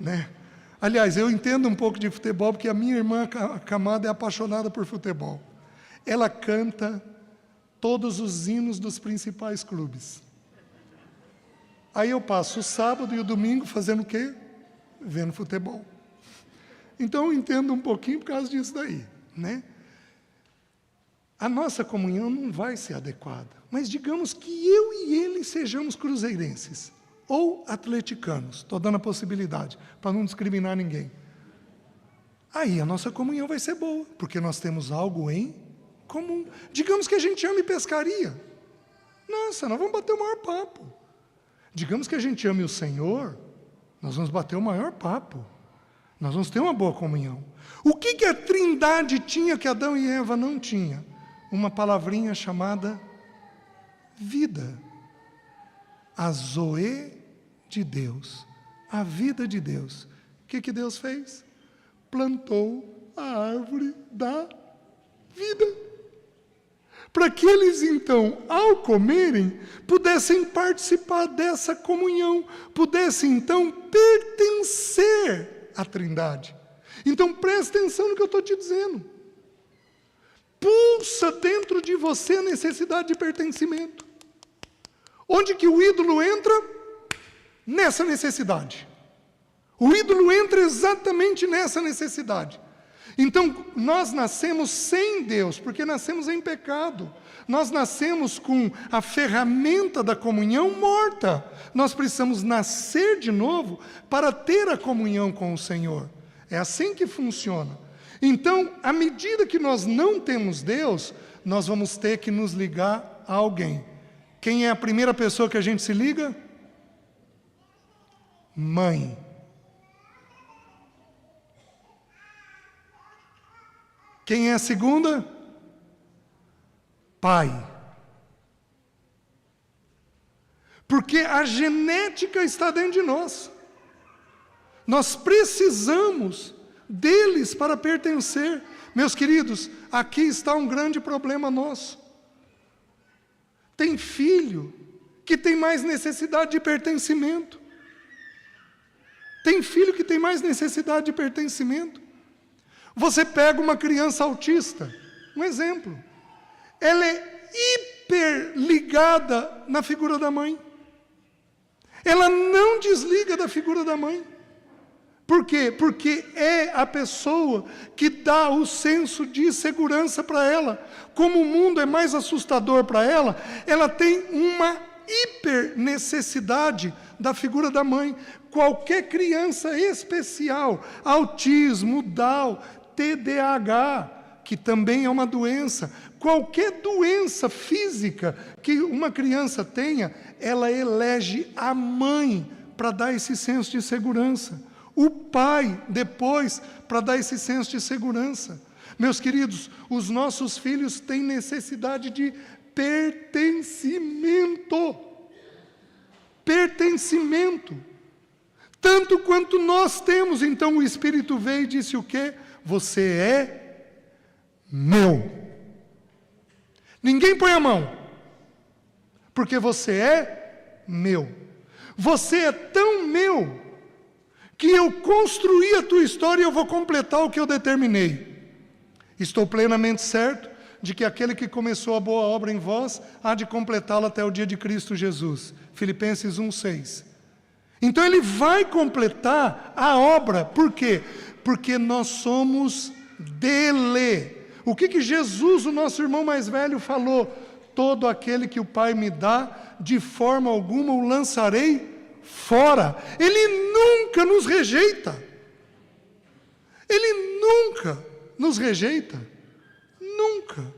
né? Aliás, eu entendo um pouco de futebol, porque a minha irmã Camada é apaixonada por futebol. Ela canta todos os hinos dos principais clubes. Aí eu passo o sábado e o domingo fazendo o quê? Vendo futebol. Então eu entendo um pouquinho por causa disso daí, né? A nossa comunhão não vai ser adequada, mas digamos que eu e ele sejamos cruzeirenses ou atleticanos, estou dando a possibilidade, para não discriminar ninguém. Aí a nossa comunhão vai ser boa, porque nós temos algo em comum. Digamos que a gente ame pescaria. Nossa, nós vamos bater o maior papo. Digamos que a gente ame o Senhor, nós vamos bater o maior papo. Nós vamos ter uma boa comunhão. O que a Trindade tinha que Adão e Eva não tinham? Uma palavrinha chamada vida. A zoe de Deus, a vida de Deus. O que Deus fez? Plantou a árvore da vida. Para que eles, então, ao comerem, pudessem participar dessa comunhão, pudessem, então, pertencer à Trindade. Então, presta atenção no que eu estou te dizendo. Pulsa dentro de você a necessidade de pertencimento. Onde que o ídolo entra? Nessa necessidade. O ídolo entra exatamente nessa necessidade. Então, nós nascemos sem Deus, porque nascemos em pecado. Nós nascemos com a ferramenta da comunhão morta. Nós precisamos nascer de novo para ter a comunhão com o Senhor. É assim que funciona. Então, à medida que nós não temos Deus, nós vamos ter que nos ligar a alguém. Quem é a primeira pessoa que a gente se liga? Mãe. Quem é a segunda? Pai. Porque a genética está dentro de nós. Nós precisamos deles para pertencer. Meus queridos, aqui está um grande problema nosso. Tem filho que tem mais necessidade de pertencimento. Tem filho que tem mais necessidade de pertencimento. Você pega uma criança autista, um exemplo. Ela é hiper ligada na figura da mãe. Ela não desliga da figura da mãe. Por quê? Porque é a pessoa que dá o senso de segurança para ela. Como o mundo é mais assustador para ela, ela tem uma hiper necessidade da figura da mãe. Qualquer criança especial, autismo, Down, TDAH, que também é uma doença, qualquer doença física que uma criança tenha, ela elege a mãe para dar esse senso de segurança. O pai, depois, para dar esse senso de segurança. Meus queridos, os nossos filhos têm necessidade de pertencimento. Pertencimento. Tanto quanto nós temos. Então o Espírito veio e disse o quê? Você é meu. Ninguém põe a mão, porque você é meu. Você é tão meu, que eu construí a tua história e eu vou completar o que eu determinei. Estou plenamente certo de que aquele que começou a boa obra em vós, há de completá-la até o dia de Cristo Jesus. Filipenses 1:6. Então ele vai completar a obra. Por quê? Porque nós somos dele. O que Jesus, o nosso irmão mais velho, falou? Todo aquele que o Pai me dá, de forma alguma o lançarei fora. Ele nunca nos rejeita. Ele nunca nos rejeita. Nunca.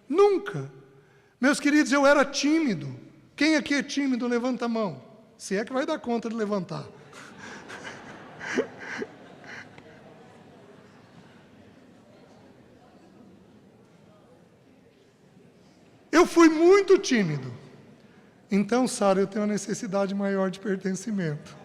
Nunca. Meus queridos, eu era tímido. Quem aqui é tímido, levanta a mão. Se é que vai dar conta de levantar. Eu fui muito tímido. Então, Sara, eu tenho uma necessidade maior de pertencimento.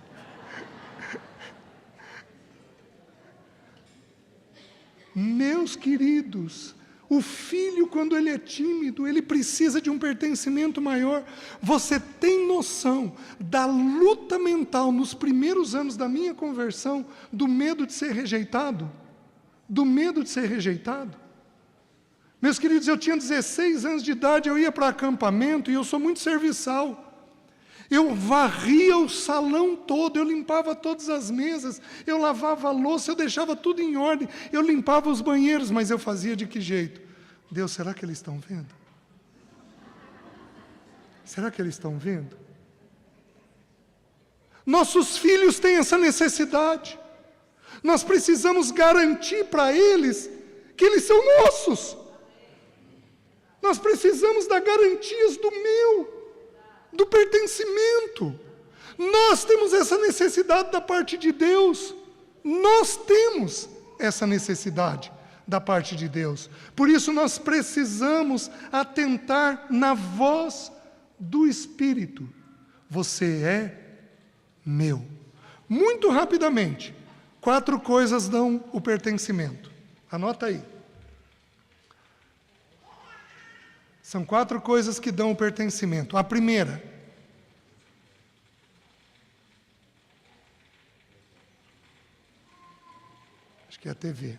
Meus queridos, o filho, quando ele é tímido, ele precisa de um pertencimento maior. Você tem noção da luta mental nos primeiros anos da minha conversão, do medo de ser rejeitado? Do medo de ser rejeitado? Meus queridos, eu tinha 16 anos de idade, eu ia para acampamento e eu sou muito serviçal. Eu varria o salão todo, eu limpava todas as mesas, eu lavava a louça, eu deixava tudo em ordem, eu limpava os banheiros, mas eu fazia de que jeito? Deus, será que eles estão vendo? Será que eles estão vendo? Nossos filhos têm essa necessidade. Nós precisamos garantir para eles que eles são nossos. Nós precisamos dar garantias do pertencimento. Nós temos essa necessidade da parte de Deus. Nós temos essa necessidade da parte de Deus. Por isso nós precisamos atentar na voz do Espírito. Você é meu. Muito rapidamente, 4 coisas dão o pertencimento. Anota aí. São 4 coisas que dão o pertencimento. A primeira, acho que é a TV.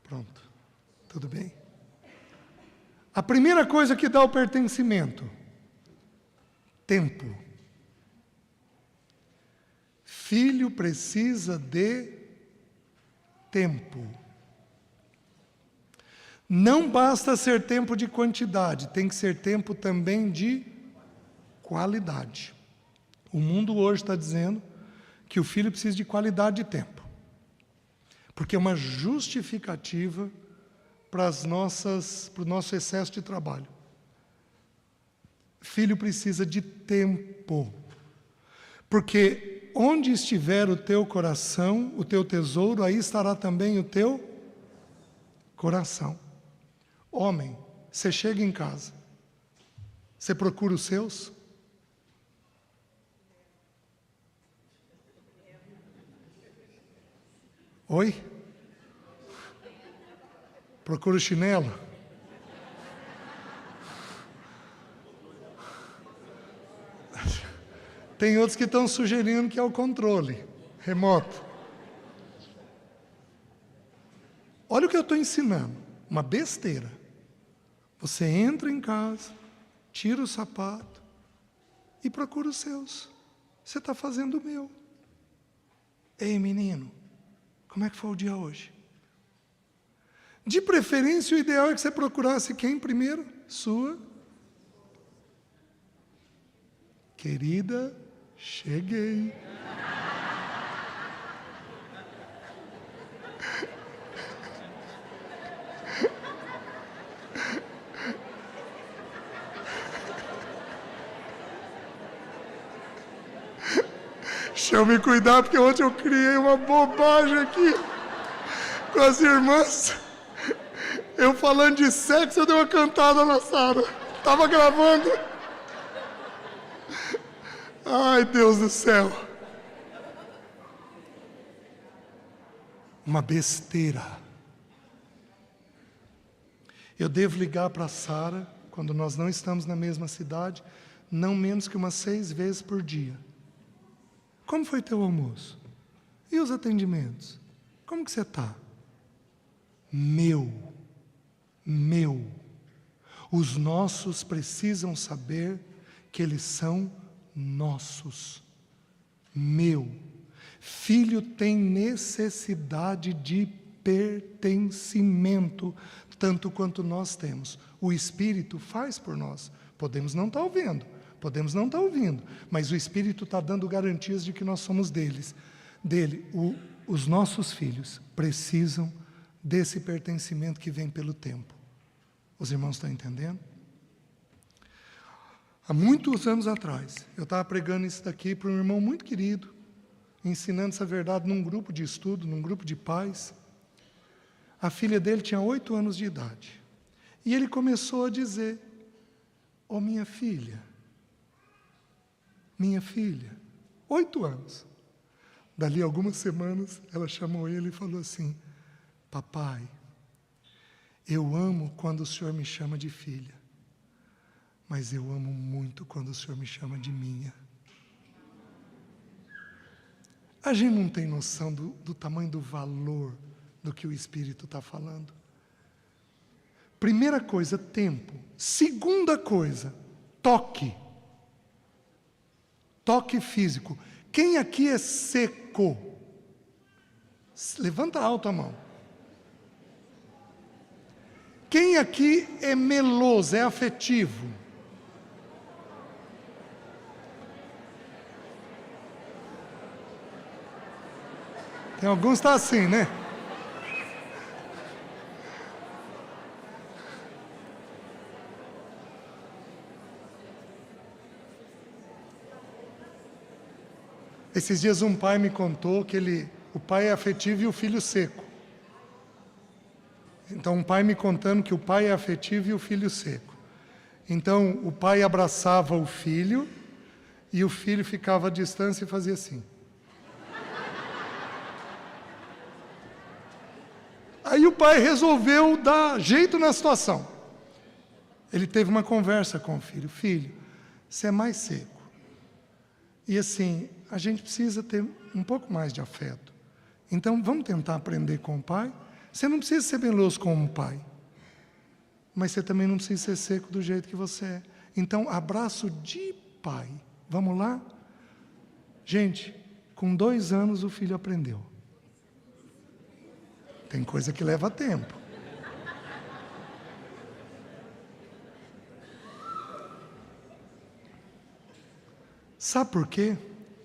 Pronto. Tudo bem? A primeira coisa que dá o pertencimento, tempo. Filho precisa de tempo. Não basta ser tempo de quantidade, tem que ser tempo também de qualidade. O mundo hoje está dizendo que o filho precisa de qualidade de tempo, porque é uma justificativa para o nosso excesso de trabalho. Filho precisa de tempo, porque onde estiver o teu coração, o teu tesouro, aí estará também o teu coração. Homem, você chega em casa, Você procura os seus? Oi? Procura o chinelo? Tem outros que estão sugerindo que é o controle remoto. Olha o que eu estou ensinando, uma besteira. Você entra em casa, tira o sapato e procura os seus. Você está fazendo o meu. Ei, menino, como é que foi o dia hoje? De preferência, o ideal é que você procurasse quem primeiro? Sua querida, cheguei. Deixa eu me cuidar, porque ontem eu criei uma bobagem aqui com as irmãs. Eu falando de sexo, eu dei uma cantada na Sara. Estava gravando. Ai, Deus do céu. Uma besteira. Eu devo ligar para a Sara, quando nós não estamos na mesma cidade, não menos que umas 6 vezes por dia. Como foi teu almoço? E os atendimentos? Como que você está? Meu. Os nossos precisam saber que eles são nossos. Meu. Filho tem necessidade de pertencimento, tanto quanto nós temos. O Espírito faz por nós. Podemos não estar ouvindo, podemos não estar ouvindo, mas o Espírito está dando garantias de que nós somos dele. Os nossos filhos precisam desse pertencimento que vem pelo tempo. Os irmãos estão entendendo? Há muitos anos atrás, eu estava pregando isso daqui para um irmão muito querido, ensinando essa verdade num grupo de estudo, num grupo de pais. A filha dele tinha 8 anos de idade. E ele começou a dizer: "Ô minha filha, 8 anos. Dali a algumas semanas, ela chamou ele e falou assim: "Papai, eu amo quando o senhor me chama de filha, mas eu amo muito quando o senhor me chama de minha." A gente não tem noção do tamanho do valor do que o Espírito está falando. Primeira coisa, tempo. Segunda coisa, toque. Toque físico. Quem aqui é seco? Levanta alto a mão. Quem aqui é meloso, é afetivo? Tem alguns que estão assim, né? Esses dias um pai me contou que o pai é afetivo e o filho seco. Então, um pai me contando que o pai é afetivo e o filho seco. Então, o pai abraçava o filho e o filho ficava à distância e fazia assim. Aí o pai resolveu dar jeito na situação. Ele teve uma conversa com o filho. "Filho, você é mais seco. E assim, a gente precisa ter um pouco mais de afeto. Então, vamos tentar aprender com o pai? Você não precisa ser meloso como um pai, mas você também não precisa ser seco do jeito que você é. Então, abraço de pai. Vamos lá?" Gente, com 2 anos o filho aprendeu. Tem coisa que leva tempo. Sabe por quê?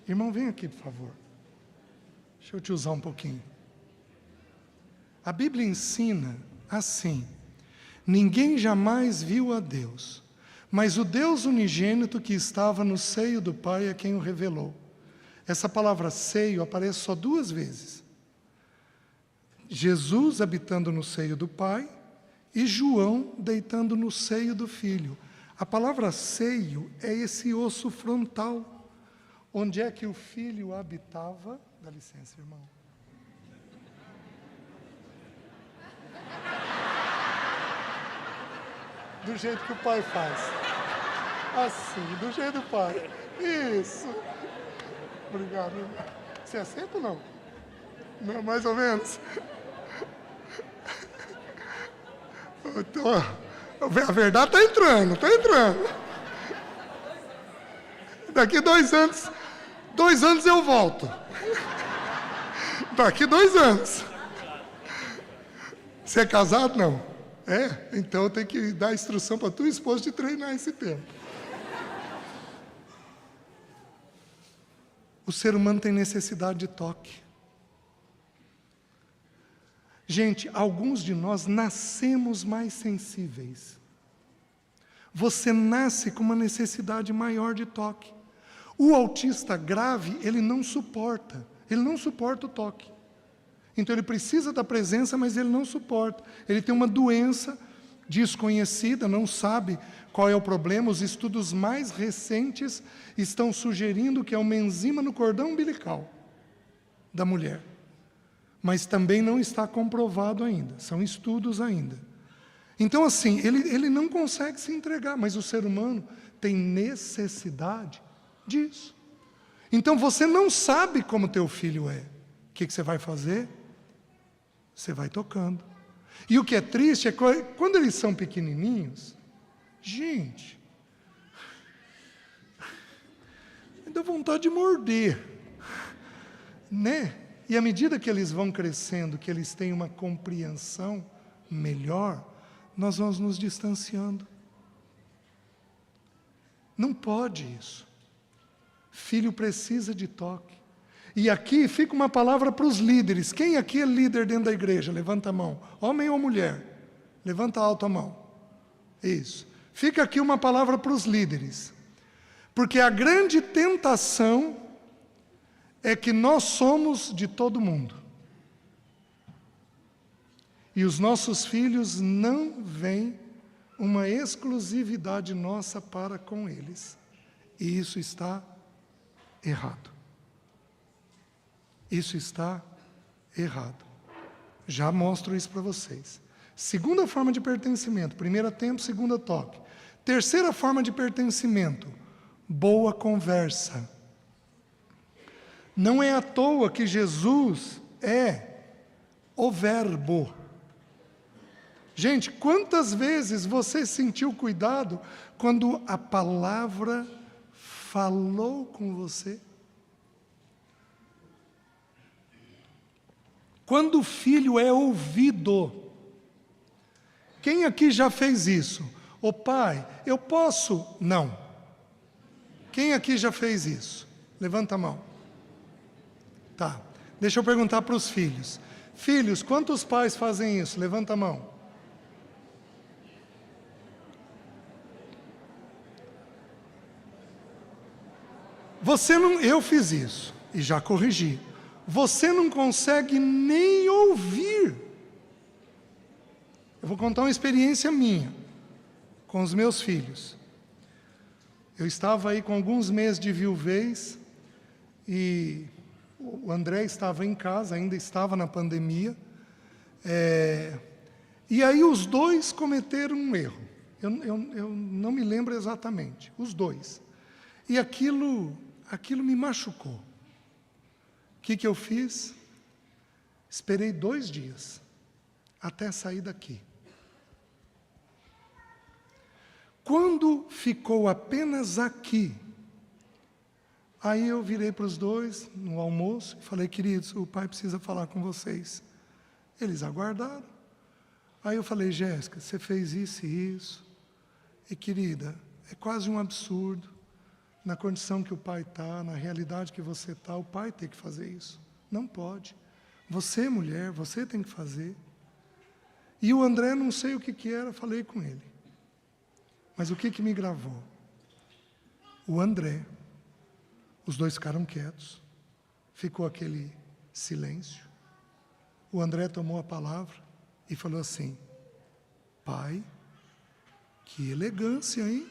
Irmão, vem aqui, por favor. Deixa eu te usar um pouquinho. A Bíblia ensina assim: ninguém jamais viu a Deus, mas o Deus unigênito que estava no seio do Pai é quem o revelou. Essa palavra seio aparece só 2 vezes. Jesus habitando no seio do Pai e João deitando no seio do Filho. A palavra seio é esse osso frontal. Onde é que o filho habitava? Dá licença, irmão. Do jeito que o pai faz. Assim, do jeito do pai. Isso. Obrigado. Você aceita ou não? Não, mais ou menos. Então, a verdade está entrando, está entrando. Daqui 2 anos eu volto. Daqui 2 anos. Você é casado? Não. É? Então eu tenho que dar instrução para tua esposa de treinar esse tempo. O ser humano tem necessidade de toque. Gente, alguns de nós nascemos mais sensíveis. Você nasce com uma necessidade maior de toque. O autista grave, ele não suporta o toque. Então ele precisa da presença, mas ele não suporta. Ele tem uma doença desconhecida, não sabe qual é o problema. Os estudos mais recentes estão sugerindo que é uma enzima no cordão umbilical da mulher. Mas também não está comprovado ainda, são estudos ainda. Então assim, ele não consegue se entregar, mas o ser humano tem necessidade disso. Então você não sabe como teu filho é. O que você vai fazer? Você vai tocando. E o que é triste é que quando eles são pequenininhos, gente, me dá vontade de morder, né? E à medida que eles vão crescendo, que eles têm uma compreensão melhor, nós vamos nos distanciando. Não pode isso. Filho precisa de toque. E aqui fica uma palavra para os líderes. Quem aqui é líder dentro da igreja? Levanta a mão. Homem ou mulher? Levanta alto a mão. Isso. Fica aqui uma palavra para os líderes. Porque a grande tentação é que nós somos de todo mundo. E os nossos filhos não veem uma exclusividade nossa para com eles. E isso está errado. Isso está errado. Já mostro isso para vocês. Segunda forma de pertencimento. Primeira tempo, segunda toque. Terceira forma de pertencimento. Boa conversa. Não é à toa que Jesus é o Verbo. Gente, quantas vezes você sentiu cuidado quando a palavra falou com você? Quando o filho é ouvido. Quem aqui já fez isso? Ô pai, eu posso? Não. Quem aqui já fez isso? Levanta a mão. Tá. Deixa eu perguntar para os filhos. Filhos, quantos pais fazem isso? Levanta a mão. Você não, eu fiz isso e já corrigi. Você não consegue nem ouvir. Eu vou contar uma experiência minha com os meus filhos. Eu estava aí com alguns meses de viuvez e o André estava em casa, ainda estava na pandemia. E aí os dois cometeram um erro. Eu não me lembro exatamente, os dois. E aquilo me machucou. O que eu fiz? Esperei 2 dias até sair daqui. Quando ficou apenas aqui, aí eu virei para os dois no almoço e falei, queridos, o pai precisa falar com vocês. Eles aguardaram. Aí eu falei, Jéssica, você fez isso e isso. E querida, é quase um absurdo. Na condição que o pai está, na realidade que você está, o pai tem que fazer isso. Não pode. Você, mulher, você tem que fazer. E o André, não sei o que era, falei com ele. Mas o que me gravou? O André, os dois ficaram quietos, ficou aquele silêncio. O André tomou a palavra e falou assim, pai, que elegância, hein?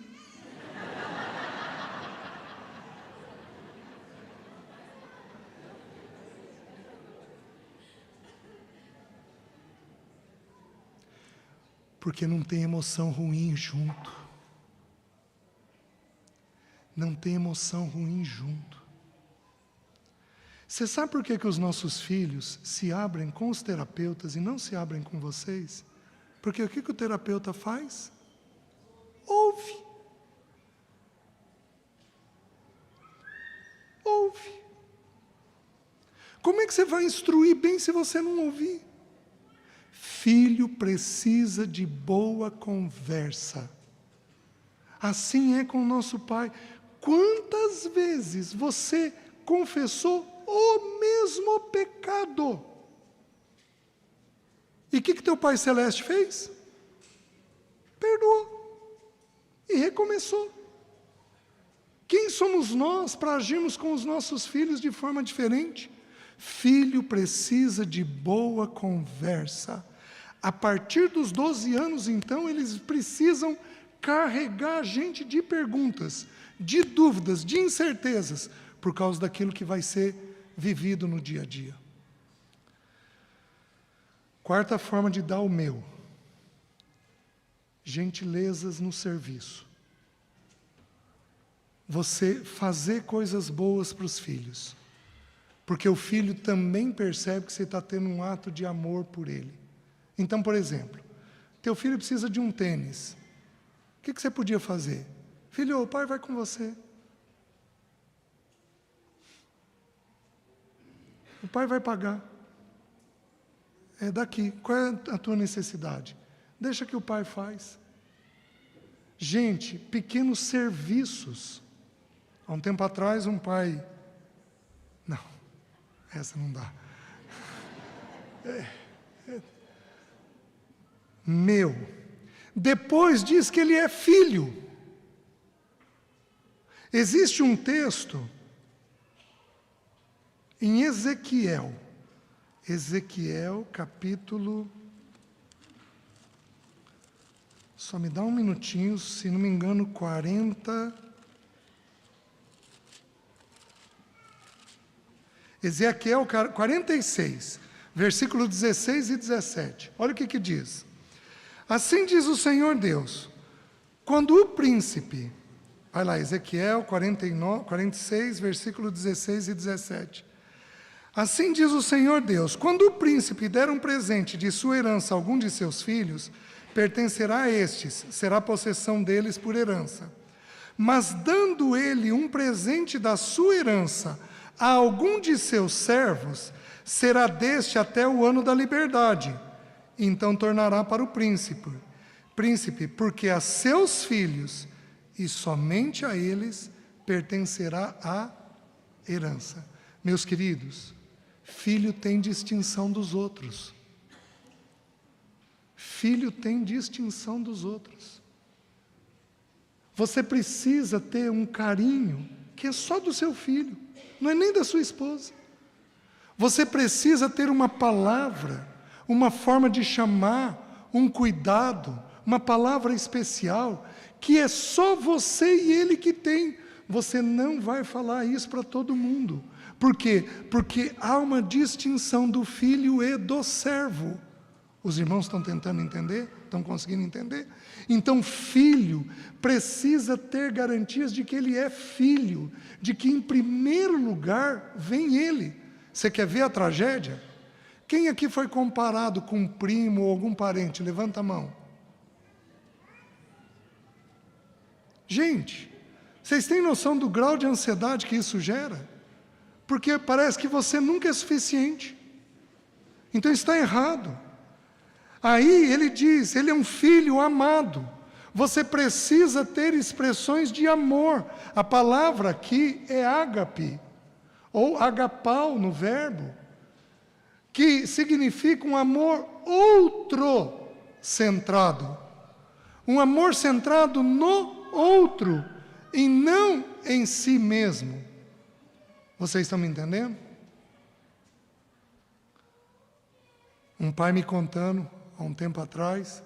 Porque não tem emoção ruim junto. Não tem emoção ruim junto. Você sabe por que os nossos filhos se abrem com os terapeutas e não se abrem com vocês? Porque o que o terapeuta faz? Ouve. Ouve. Como é que você vai instruir bem se você não ouvir? Filho precisa de boa conversa. Assim é com o nosso Pai. Quantas vezes você confessou o mesmo pecado? E o que teu Pai Celeste fez? Perdoou. E recomeçou. Quem somos nós para agirmos com os nossos filhos de forma diferente? Filho precisa de boa conversa. A partir dos 12 anos, então, eles precisam carregar a gente de perguntas, de dúvidas, de incertezas, por causa daquilo que vai ser vivido no dia a dia. Quarta forma de dar o meu. Gentilezas no serviço. Você fazer coisas boas para os filhos. Porque o filho também percebe que você está tendo um ato de amor por ele. Então, por exemplo, teu filho precisa de um tênis. O que você podia fazer? Filho, o pai vai com você. O pai vai pagar. É daqui. Qual é a tua necessidade? Deixa que o pai faz. Gente, pequenos serviços. Há um tempo atrás, um pai... Não, essa não dá. Meu. Depois diz que ele é filho. Existe um texto em Ezequiel. Ezequiel, capítulo... Só me dá um minutinho, se não me engano, 40... Ezequiel 46, versículo 16 e 17. Olha o que diz. Assim diz o Senhor Deus, quando o príncipe... Vai lá, Ezequiel 46, versículo 16 e 17. Assim diz o Senhor Deus, quando o príncipe der um presente de sua herança a algum de seus filhos, pertencerá a estes, será possessão deles por herança. Mas dando ele um presente da sua herança a algum de seus servos, será deste até o ano da liberdade. Então tornará para o príncipe, porque a seus filhos, e somente a eles, pertencerá a herança. Meus queridos, filho tem distinção dos outros. Filho tem distinção dos outros. Você precisa ter um carinho que é só do seu filho, não é nem da sua esposa. Você precisa ter uma palavra, uma forma de chamar, um cuidado, uma palavra especial, que é só você e ele que tem. Você não vai falar isso para todo mundo. Por quê? Porque há uma distinção do filho e do servo. Os irmãos estão tentando entender? Estão conseguindo entender? Então, filho precisa ter garantias de que ele é filho, de que em primeiro lugar vem ele. Você quer ver a tragédia? Quem aqui foi comparado com um primo ou algum parente? Levanta a mão. Gente, vocês têm noção do grau de ansiedade que isso gera? Porque parece que você nunca é suficiente. Então está errado. Aí ele diz, ele é um filho amado. Você precisa ter expressões de amor. A palavra aqui é ágape, ou agapau no verbo, que significa um amor outro-centrado. Um amor centrado no outro, e não em si mesmo. Vocês estão me entendendo? Um pai me contando, há um tempo atrás,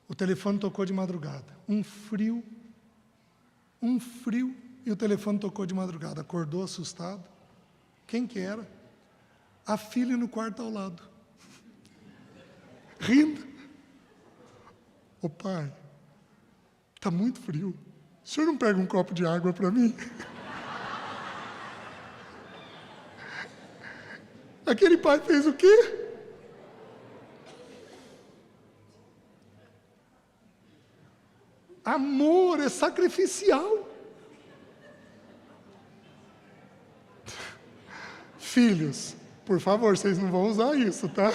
o telefone tocou de madrugada. Um frio, e o telefone tocou de madrugada. Acordou assustado. Quem que era? A filha no quarto ao lado. Rindo. Ô pai, está muito frio. O senhor não pega um copo de água para mim? Aquele pai fez o quê? Amor é sacrificial. Filhos, por favor, vocês não vão usar isso, tá?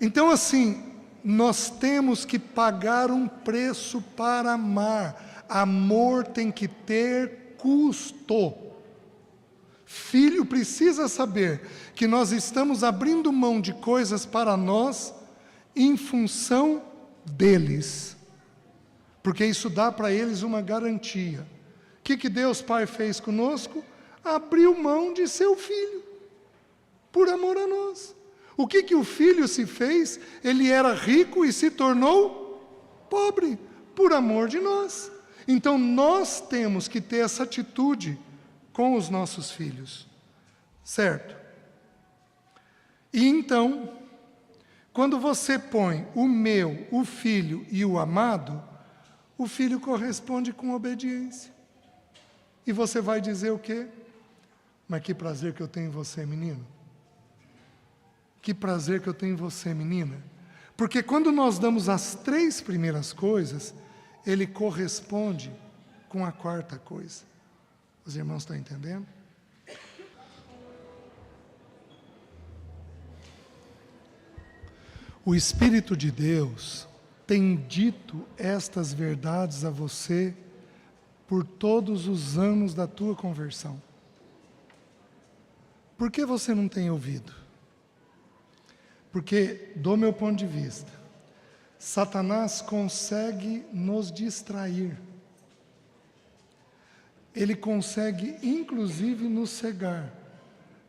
Então, assim, nós temos que pagar um preço para amar. Amor tem que ter custo. Filho precisa saber que nós estamos abrindo mão de coisas para nós em função deles, porque isso dá para eles uma garantia. O que Deus Pai fez conosco? Abriu mão de seu Filho, por amor a nós. O que o Filho se fez? Ele era rico e se tornou pobre, por amor de nós. Então nós temos que ter essa atitude com os nossos filhos, certo? E então, quando você põe o meu, o filho e o amado, o filho corresponde com obediência. E você vai dizer o quê? Mas que prazer que eu tenho em você, menino. Que prazer que eu tenho em você, menina. Porque quando nós damos as 3 primeiras coisas, ele corresponde com a 4ª coisa. Os irmãos estão entendendo? O Espírito de Deus tem dito estas verdades a você por todos os anos da tua conversão. Por que você não tem ouvido? Porque, do meu ponto de vista, Satanás consegue nos distrair. Ele consegue, inclusive, nos cegar,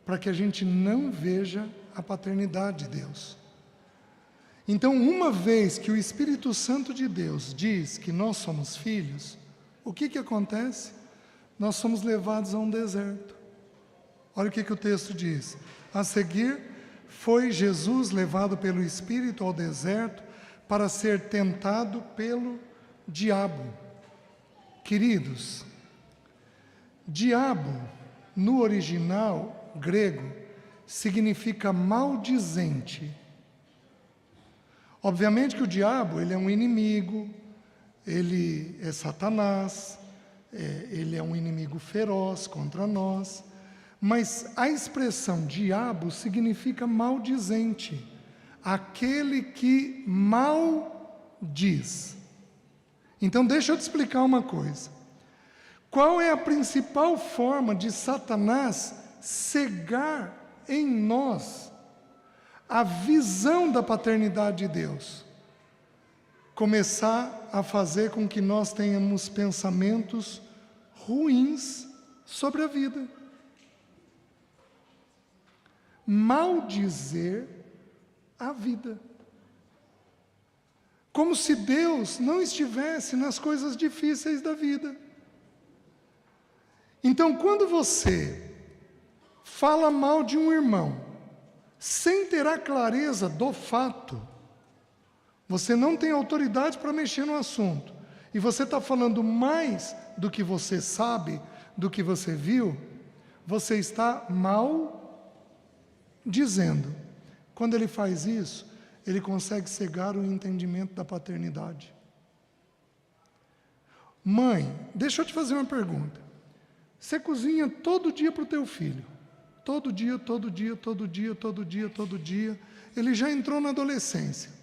para que a gente não veja a paternidade de Deus. Então, uma vez que o Espírito Santo de Deus diz que nós somos filhos, o que acontece? Nós somos levados a um deserto. Olha o que o texto diz. A seguir, foi Jesus levado pelo Espírito ao deserto para ser tentado pelo diabo. Queridos, diabo, no original grego, significa maldizente. Obviamente que o diabo, ele é um inimigo, ele é Satanás, ele é um inimigo feroz contra nós, mas a expressão diabo significa maldizente, aquele que maldiz. Então deixa eu te explicar uma coisa. Qual é a principal forma de Satanás cegar em nós a visão da paternidade de Deus? Começar a fazer com que nós tenhamos pensamentos ruins sobre a vida. Maldizer a vida. Como se Deus não estivesse nas coisas difíceis da vida. Então, quando você fala mal de um irmão, sem ter a clareza do fato, você não tem autoridade para mexer no assunto, e você está falando mais do que você sabe, do que você viu, você está mal dizendo. Quando ele faz isso, ele consegue cegar o entendimento da paternidade. Mãe, deixa eu te fazer uma pergunta. Você cozinha todo dia para o teu filho. Todo dia, todo dia, todo dia, todo dia, todo dia. Ele já entrou na adolescência.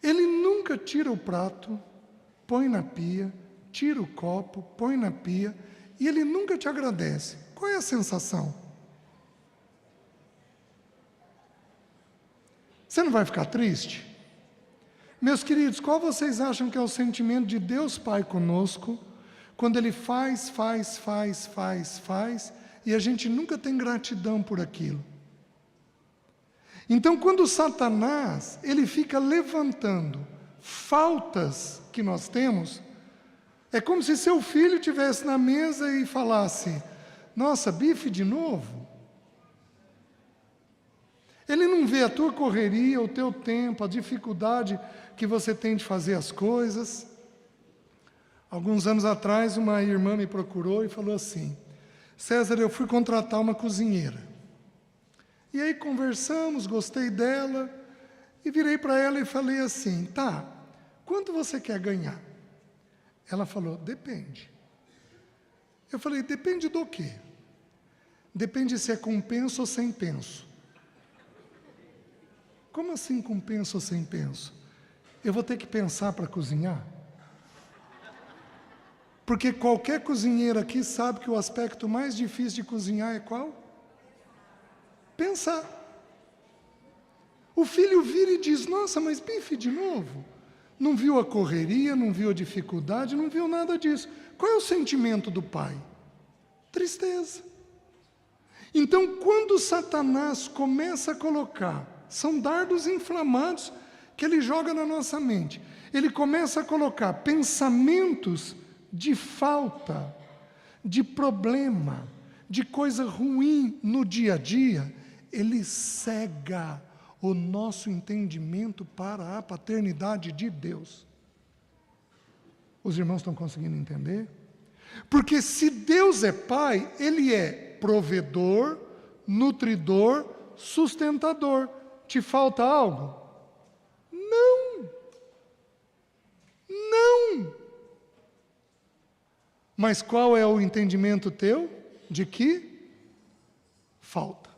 Ele nunca tira o prato, põe na pia, tira o copo, põe na pia, e ele nunca te agradece. Qual é a sensação? Você não vai ficar triste? Meus queridos, qual vocês acham que é o sentimento de Deus Pai conosco, quando Ele faz, e a gente nunca tem gratidão por aquilo? Então, quando Satanás, ele fica levantando faltas que nós temos, é como se seu filho estivesse na mesa e falasse: nossa, bife de novo? Ele não vê a tua correria, o teu tempo, a dificuldade que você tem de fazer as coisas. Alguns anos atrás, uma irmã me procurou e falou assim: César, eu fui contratar uma cozinheira. E aí conversamos, gostei dela, e virei para ela e falei assim: tá, quanto você quer ganhar? Ela falou: depende. Eu falei: depende do quê? Depende se é com penso ou sem penso. Como assim com penso ou sem penso? Eu vou ter que pensar para cozinhar? Porque qualquer cozinheiro aqui sabe que o aspecto mais difícil de cozinhar é qual? Pensar. O filho vira e diz: nossa, mas bife de novo? Não viu a correria, não viu a dificuldade, não viu nada disso. Qual é o sentimento do pai? Tristeza. Então, quando Satanás começa a colocar, são dardos inflamados que ele joga na nossa mente. Ele começa a colocar pensamentos de falta, de problema, de coisa ruim no dia a dia. Ele cega o nosso entendimento para a paternidade de Deus. Os irmãos estão conseguindo entender? Porque se Deus é Pai, Ele é provedor, nutridor, sustentador. Te falta algo? Não. Não. Mas qual é o entendimento teu? De que falta.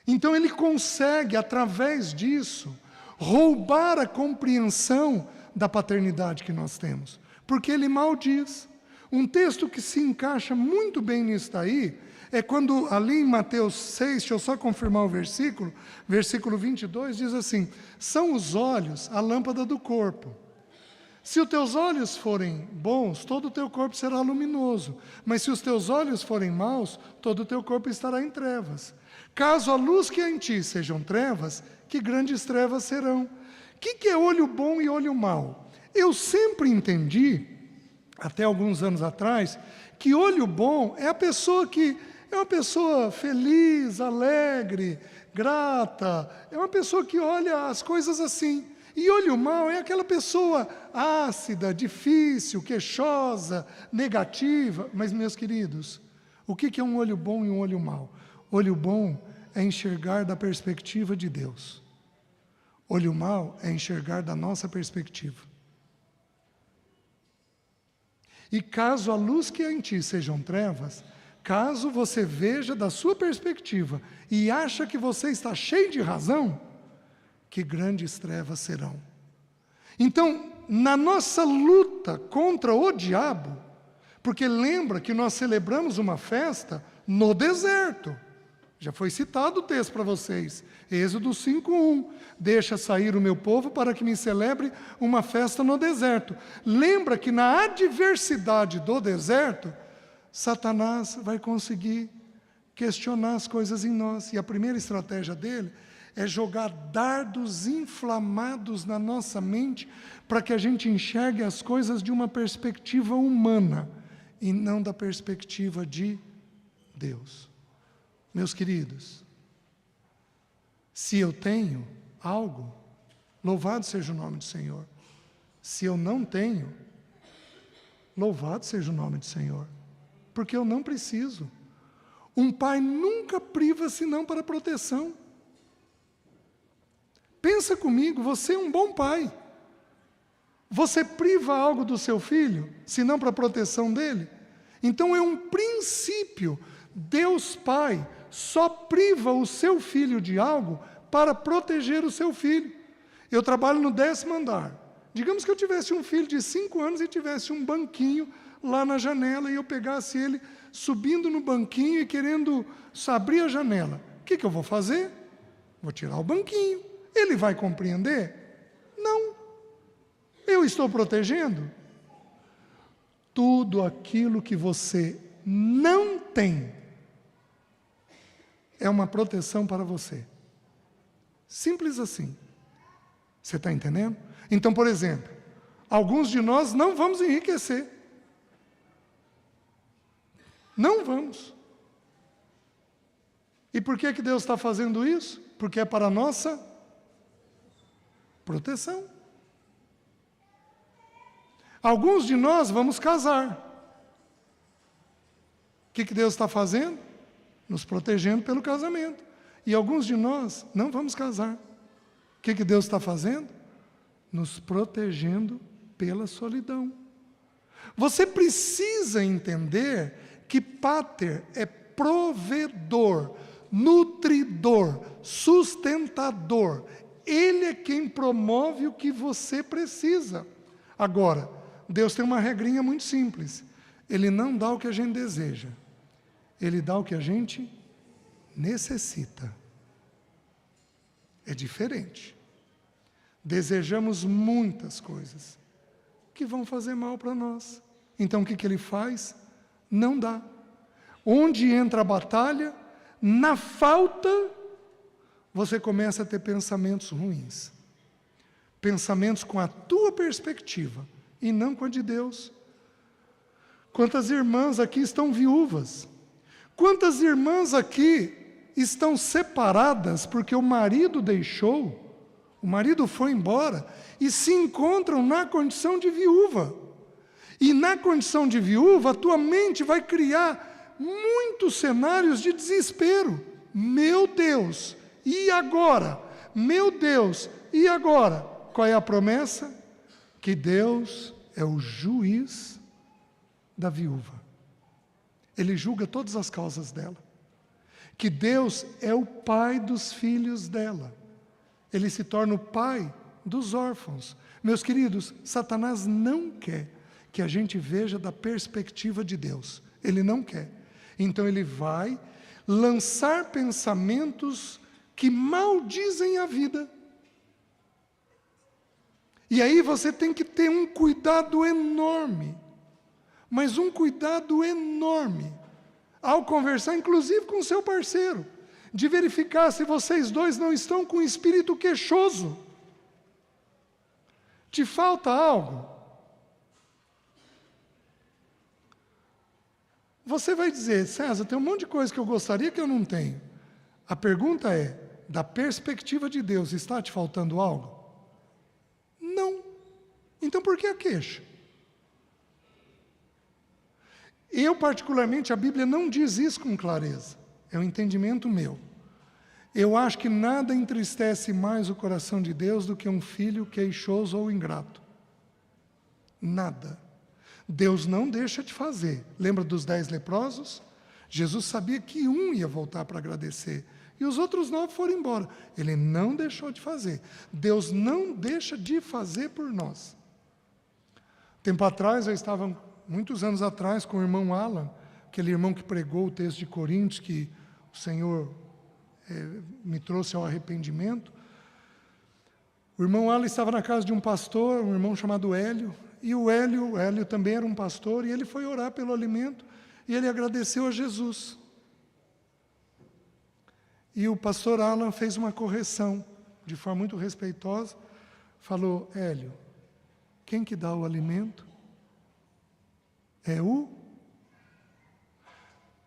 Então ele consegue, através disso, roubar a compreensão da paternidade que nós temos. Porque ele maldiz. Um texto que se encaixa muito bem nisso daí, é quando ali em Mateus 6, deixa eu só confirmar o versículo 22, diz assim: são os olhos a lâmpada do corpo. Se os teus olhos forem bons, todo o teu corpo será luminoso. Mas se os teus olhos forem maus, todo o teu corpo estará em trevas. Caso a luz que há em ti sejam trevas, que grandes trevas serão. O que é olho bom e olho mau? Eu sempre entendi, até alguns anos atrás, que olho bom é a pessoa que é uma pessoa feliz, alegre, grata, é uma pessoa que olha as coisas assim. E olho mau é aquela pessoa ácida, difícil, queixosa, negativa. Mas, meus queridos, o que é um olho bom e um olho mau? Olho bom é enxergar da perspectiva de Deus. Olho mau é enxergar da nossa perspectiva. E caso a luz que há em ti sejam trevas, caso você veja da sua perspectiva e acha que você está cheio de razão, que grandes trevas serão. Então, na nossa luta contra o diabo, porque lembra que nós celebramos uma festa no deserto. Já foi citado o texto para vocês, Êxodo 5:1. Deixa sair o meu povo para que me celebre uma festa no deserto. Lembra que na adversidade do deserto, Satanás vai conseguir questionar as coisas em nós. E a primeira estratégia dele é jogar dardos inflamados na nossa mente para que a gente enxergue as coisas de uma perspectiva humana e não da perspectiva de Deus. Meus queridos, se eu tenho algo, louvado seja o nome do Senhor. Se eu não tenho, louvado seja o nome do Senhor, porque eu não preciso. Um pai nunca priva senão para proteção. Pensa comigo, você é um bom pai. Você priva algo do seu filho, senão para a proteção dele? Então é um princípio. Deus Pai só priva o seu filho de algo para proteger o seu filho. Eu trabalho no 10º andar. Digamos que eu tivesse um filho de 5 anos e tivesse um banquinho lá na janela e eu pegasse ele subindo no banquinho e querendo abrir a janela. O que eu vou fazer? Vou tirar o banquinho. Ele vai compreender? Não. Eu estou protegendo? Tudo aquilo que você não tem é uma proteção para você. Simples assim. Você está entendendo? Então, por exemplo, alguns de nós não vamos enriquecer. Não vamos. E por que Deus está fazendo isso? Porque é para a nossa proteção. Alguns de nós vamos casar. O que Deus está fazendo? Nos protegendo pelo casamento. E alguns de nós não vamos casar. O que Deus está fazendo? Nos protegendo pela solidão. Você precisa entender que Pater é provedor, nutridor, sustentador. Ele é quem promove o que você precisa. Agora, Deus tem uma regrinha muito simples. Ele não dá o que a gente deseja. Ele dá o que a gente necessita. É diferente. Desejamos muitas coisas que vão fazer mal para nós. Então o que Ele faz? Não dá. Onde entra a batalha, na falta, você começa a ter pensamentos ruins. Pensamentos com a tua perspectiva e não com a de Deus. Quantas irmãs aqui estão viúvas? Quantas irmãs aqui estão separadas porque o marido deixou, o marido foi embora, e se encontram na condição de viúva. E na condição de viúva, a tua mente vai criar muitos cenários de desespero. Meu Deus, e agora? Meu Deus, e agora? Qual é a promessa? Que Deus é o juiz da viúva. Ele julga todas as causas dela. Que Deus é o pai dos filhos dela. Ele se torna o pai dos órfãos. Meus queridos, Satanás não quer que a gente veja da perspectiva de Deus. Ele não quer. Então ele vai lançar pensamentos que maldizem a vida. E aí você tem que ter um cuidado enorme, mas um cuidado enorme, ao conversar, inclusive com o seu parceiro, de verificar se vocês dois não estão com espírito queixoso. Te falta algo? Você vai dizer, César, tem um monte de coisa que eu gostaria que eu não tenho. A pergunta é, da perspectiva de Deus, está te faltando algo? Não. Então por que a queixa? Eu, particularmente, a Bíblia não diz isso com clareza. É um entendimento meu. Eu acho que nada entristece mais o coração de Deus do que um filho queixoso ou ingrato. Nada. Deus não deixa de fazer. Lembra dos 10 leprosos? Jesus sabia que um ia voltar para agradecer. E os outros 9 foram embora. Ele não deixou de fazer. Deus não deixa de fazer por nós. Tempo atrás, eu estava, muitos anos atrás, com o irmão Alan, aquele irmão que pregou o texto de Coríntios, que o Senhor me trouxe ao arrependimento. O irmão Alan estava na casa de um pastor, um irmão chamado Hélio, e o Hélio também era um pastor, e ele foi orar pelo alimento, e ele agradeceu a Jesus. E o pastor Alan fez uma correção, de forma muito respeitosa, falou, Hélio, quem que dá o alimento? É o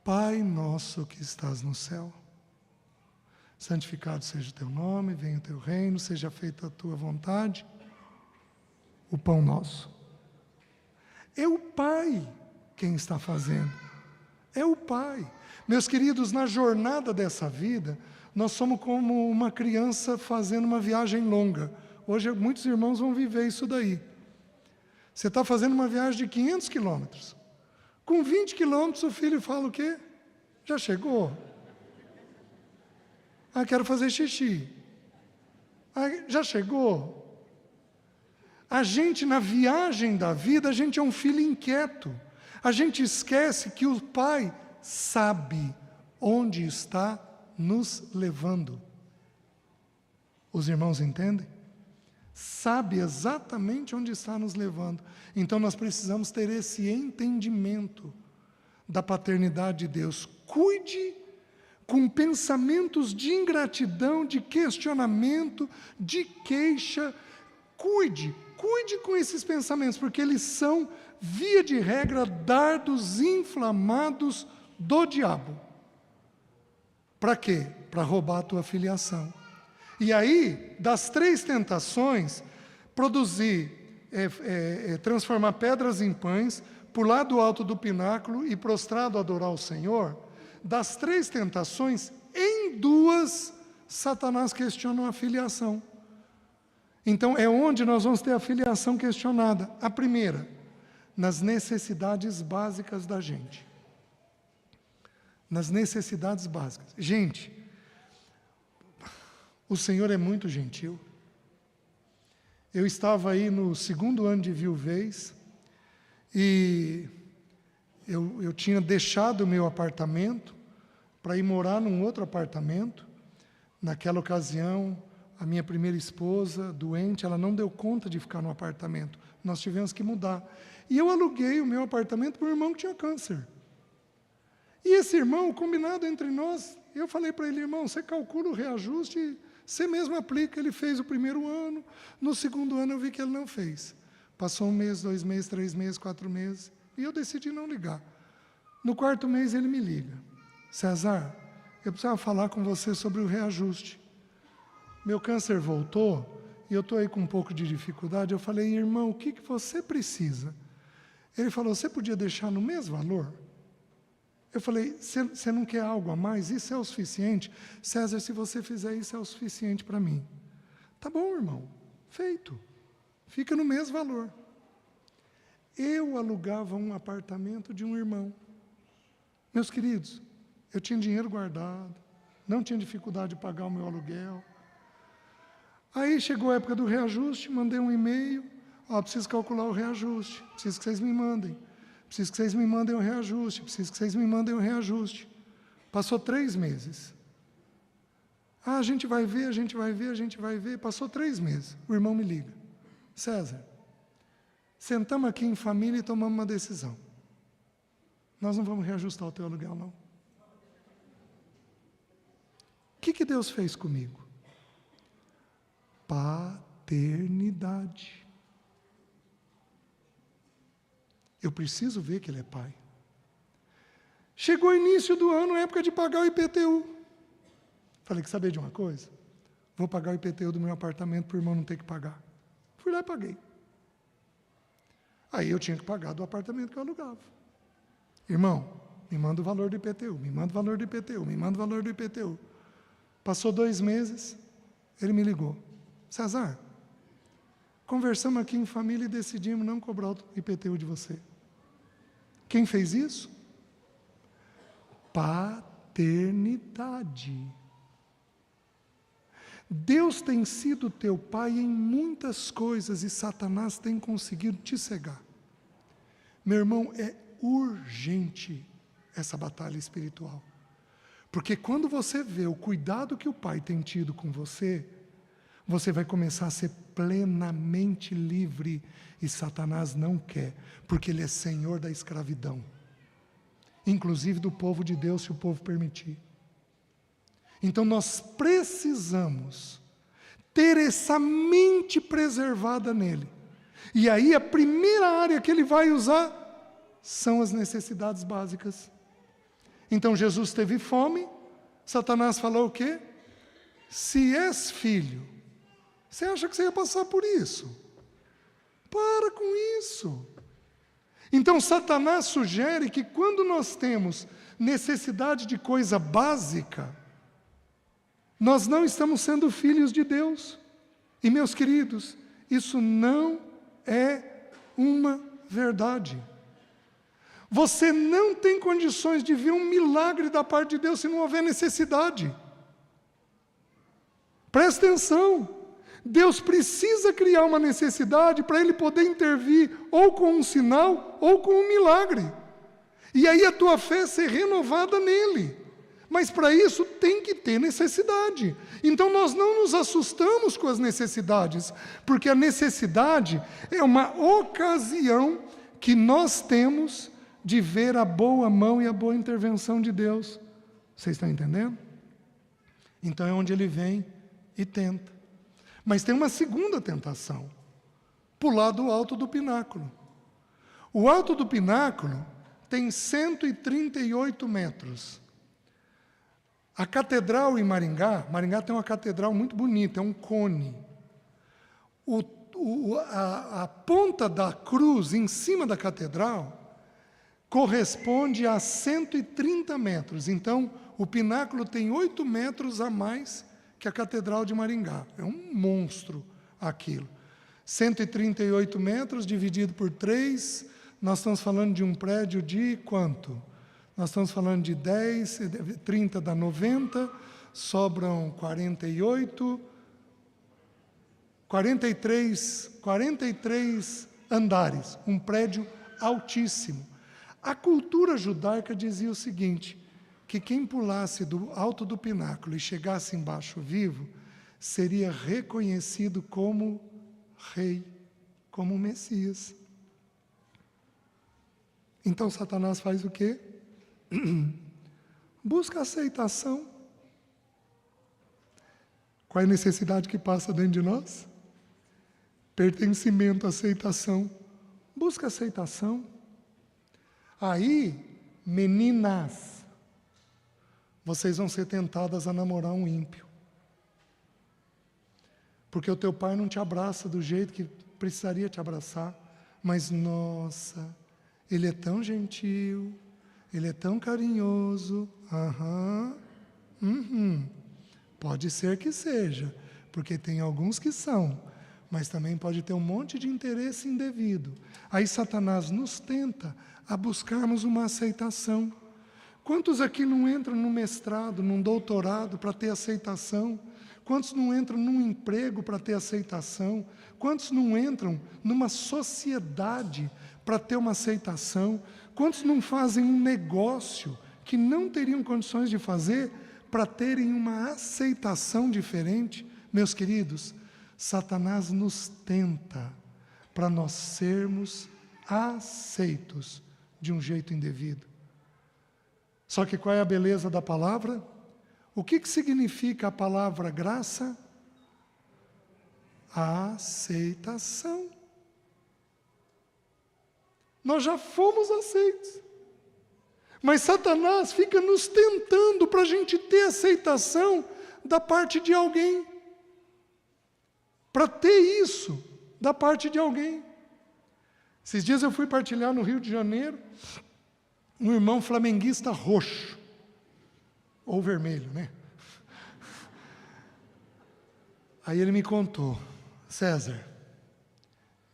Pai nosso que estás no céu. Santificado seja o teu nome, venha o teu reino, seja feita a tua vontade. O pão nosso. É o Pai quem está fazendo. É o Pai. Meus queridos, na jornada dessa vida, nós somos como uma criança fazendo uma viagem longa. Hoje muitos irmãos vão viver isso daí. Você está fazendo uma viagem de 500 quilômetros. Com 20 quilômetros o filho fala o quê? Já chegou? Ah, quero fazer xixi. Ah, já chegou? A gente, na viagem da vida, a gente é um filho inquieto. A gente esquece que o Pai sabe onde está nos levando. Os irmãos entendem? Sabe exatamente onde está nos levando. Então nós precisamos ter esse entendimento da paternidade de Deus. Cuide com pensamentos de ingratidão, de questionamento, de queixa. Cuide com esses pensamentos, porque eles são, via de regra, dardos inflamados do diabo. Para quê? Para roubar a tua filiação. E aí, das 3 tentações, transformar pedras em pães, pular do alto do pináculo e prostrado adorar o Senhor, das 3 tentações, em 2, Satanás questiona a filiação. Então, é onde nós vamos ter a filiação questionada. A primeira, nas necessidades básicas da gente. Nas necessidades básicas. Gente, o Senhor é muito gentil. Eu estava aí no 2º ano de viuvez e eu tinha deixado o meu apartamento para ir morar num outro apartamento. Naquela ocasião, a minha primeira esposa, doente, ela não deu conta de ficar no apartamento. Nós tivemos que mudar. E eu aluguei o meu apartamento para um irmão que tinha câncer. E esse irmão, combinado entre nós, eu falei para ele: irmão, você calcula o reajuste, você mesmo aplica. Ele fez o 1º ano, no 2º ano eu vi que ele não fez. Passou 1 mês, 2 meses, 3 meses, 4 meses, e eu decidi não ligar. No 4º mês ele me liga: César, eu precisava falar com você sobre o reajuste. Meu câncer voltou e eu estou aí com um pouco de dificuldade. Eu falei: irmão, o que você precisa? Ele falou: você podia deixar no mesmo valor? Eu falei: você não quer algo a mais? Isso é o suficiente? César, se você fizer isso, é o suficiente para mim. Tá bom, irmão, feito. Fica no mesmo valor. Eu alugava um apartamento de um irmão. Meus queridos, eu tinha dinheiro guardado, não tinha dificuldade de pagar o meu aluguel. Aí chegou a época do reajuste, mandei um e-mail: preciso calcular o reajuste, preciso que vocês me mandem. Preciso que vocês me mandem o reajuste, preciso que vocês me mandem o reajuste. Passou 3 meses. A gente vai ver, a gente vai ver, a gente vai ver. Passou 3 meses. O irmão me liga: César, sentamos aqui em família e tomamos uma decisão. Nós não vamos reajustar o teu aluguel, não. O que Deus fez comigo? Paternidade. Eu preciso ver que Ele é Pai. Chegou o início do ano, época de pagar o IPTU. Falei: quer saber de uma coisa? Vou pagar o IPTU do meu apartamento para o irmão não ter que pagar. Fui lá e paguei. Aí eu tinha que pagar do apartamento que eu alugava. Irmão, me manda o valor do IPTU, me manda o valor do IPTU, me manda o valor do IPTU. Passou 2 meses, ele me ligou: César, conversamos aqui em família e decidimos não cobrar o IPTU de você. Quem fez isso? Paternidade. Deus tem sido teu pai em muitas coisas e Satanás tem conseguido te cegar. Meu irmão, é urgente essa batalha espiritual. Porque quando você vê o cuidado que o pai tem tido com você, você vai começar a ser plenamente livre, e Satanás não quer, porque ele é senhor da escravidão, inclusive do povo de Deus, se o povo permitir. Então nós precisamos ter essa mente preservada nele, e aí a primeira área que ele vai usar são as necessidades básicas. Então Jesus teve fome, Satanás falou o quê? Se és filho, você acha que você ia passar por isso? Para com isso. Então Satanás sugere que quando nós temos necessidade de coisa básica, nós não estamos sendo filhos de Deus. E meus queridos, isso não é uma verdade. Você não tem condições de ver um milagre da parte de Deus se não houver necessidade. Presta atenção. Deus precisa criar uma necessidade para Ele poder intervir ou com um sinal ou com um milagre. E aí a tua fé ser renovada nele. Mas para isso tem que ter necessidade. Então nós não nos assustamos com as necessidades, porque a necessidade é uma ocasião que nós temos de ver a boa mão e a boa intervenção de Deus. Vocês estão entendendo? Então é onde ele vem e tenta. Mas tem uma segunda tentação: pular do alto do pináculo. O alto do pináculo tem 138 metros. A catedral em Maringá, Maringá tem uma catedral muito bonita, é um cone. A ponta da cruz em cima da catedral corresponde a 130 metros. Então, o pináculo tem 8 metros a mais que a catedral de Maringá. É um monstro aquilo. 138 metros dividido por 3, nós estamos falando de um prédio de quanto? Nós estamos falando de 10, 30 dá 90, sobram 48, 43 andares, um prédio altíssimo. A cultura judaica dizia o seguinte, que quem pulasse do alto do pináculo e chegasse embaixo vivo, seria reconhecido como rei, como Messias. Então Satanás faz o quê? Busca aceitação. Qual é a necessidade que passa dentro de nós? Pertencimento, aceitação. Busca aceitação. Aí, meninas, vocês vão ser tentadas a namorar um ímpio. Porque o teu pai não te abraça do jeito que precisaria te abraçar. Mas, nossa, ele é tão gentil, ele é tão carinhoso. Pode ser que seja, porque tem alguns que são, mas também pode ter um monte de interesse indevido. Aí Satanás nos tenta a buscarmos uma aceitação. Quantos aqui não entram num mestrado, num doutorado para ter aceitação? Quantos não entram num emprego para ter aceitação? Quantos não entram numa sociedade para ter uma aceitação? Quantos não fazem um negócio que não teriam condições de fazer para terem uma aceitação diferente? Meus queridos, Satanás nos tenta para nós sermos aceitos de um jeito indevido. Só que qual é a beleza da palavra? O que significa a palavra graça? A aceitação. Nós já fomos aceitos. Mas Satanás fica nos tentando para a gente ter aceitação da parte de alguém. Para ter isso da parte de alguém. Esses dias eu fui partilhar no Rio de Janeiro, um irmão flamenguista roxo, ou vermelho, né? Aí ele me contou, César,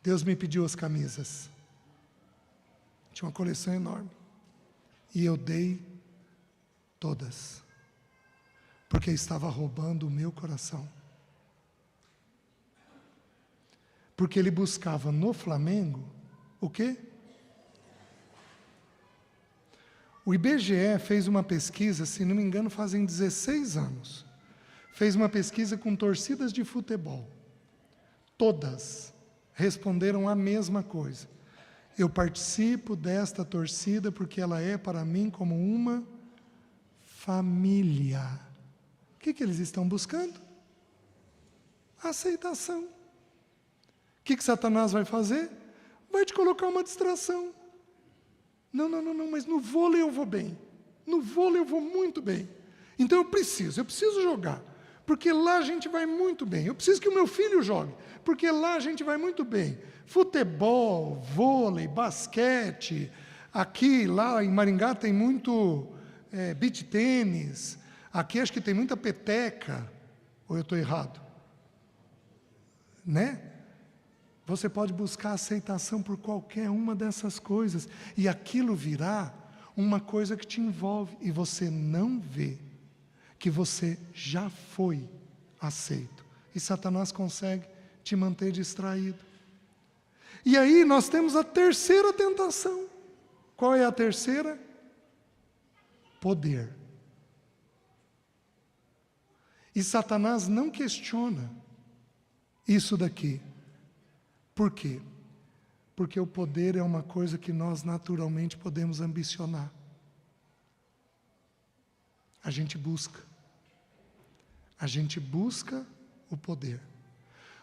Deus me pediu as camisas. Tinha uma coleção enorme. E eu dei todas. Porque estava roubando o meu coração. Porque ele buscava no Flamengo, o quê? O IBGE fez uma pesquisa, se não me engano, fazem 16 anos. Fez uma pesquisa com torcidas de futebol. Todas responderam a mesma coisa. Eu participo desta torcida porque ela é para mim como uma família. O que eles estão buscando? Aceitação. O que Satanás vai fazer? Vai te colocar uma distração. Não, mas no vôlei eu vou bem. No vôlei eu vou muito bem. Então eu preciso jogar. Porque lá a gente vai muito bem. Eu preciso que o meu filho jogue. Porque lá a gente vai muito bem. Futebol, vôlei, basquete. Aqui, lá em Maringá tem muito beach tênis. Aqui acho que tem muita peteca. Ou eu estou errado? Né? Você pode buscar aceitação por qualquer uma dessas coisas. E aquilo virá uma coisa que te envolve. E você não vê que você já foi aceito. E Satanás consegue te manter distraído. E aí nós temos a terceira tentação. Qual é a terceira? Poder. E Satanás não questiona isso daqui. Por quê? Porque o poder é uma coisa que nós naturalmente podemos ambicionar. A gente busca. A gente busca o poder.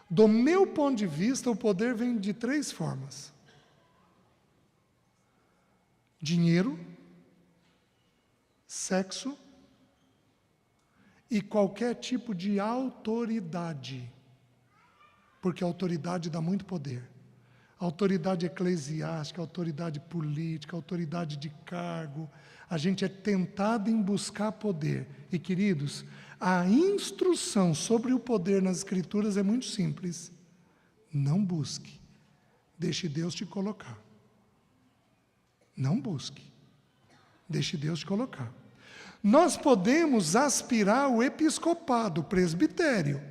Do meu ponto de vista, o poder vem de 3 formas. Dinheiro, sexo e qualquer tipo de autoridade, porque a autoridade dá muito poder. Autoridade eclesiástica, autoridade política, autoridade de cargo. A gente é tentado em buscar poder. E, queridos, a instrução sobre o poder nas Escrituras é muito simples. Não busque. Deixe Deus te colocar. Não busque. Deixe Deus te colocar. Nós podemos aspirar ao episcopado, o presbitério.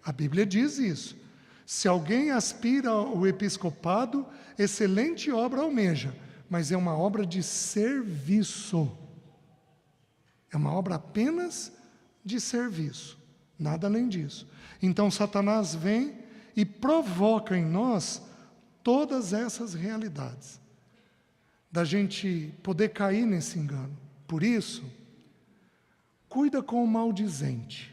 A Bíblia diz isso. Se alguém aspira ao episcopado, excelente obra almeja, mas é uma obra de serviço. É uma obra apenas de serviço, nada além disso. Então Satanás vem e provoca em nós todas essas realidades, da gente poder cair nesse engano. Por isso, cuida com o maldizente.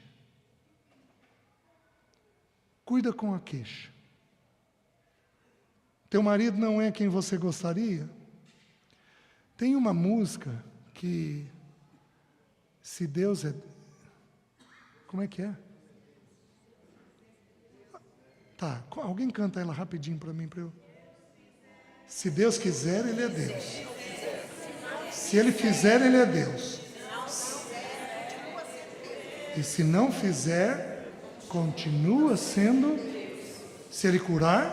Cuida com a queixa. Teu marido não é quem você gostaria? Tem uma música que, se Deus é... Como é que é? Tá, alguém canta ela rapidinho para mim, para eu... Se Deus quiser, Ele é Deus. Se Ele fizer, Ele é Deus. E se não fizer... continua sendo, se Ele curar,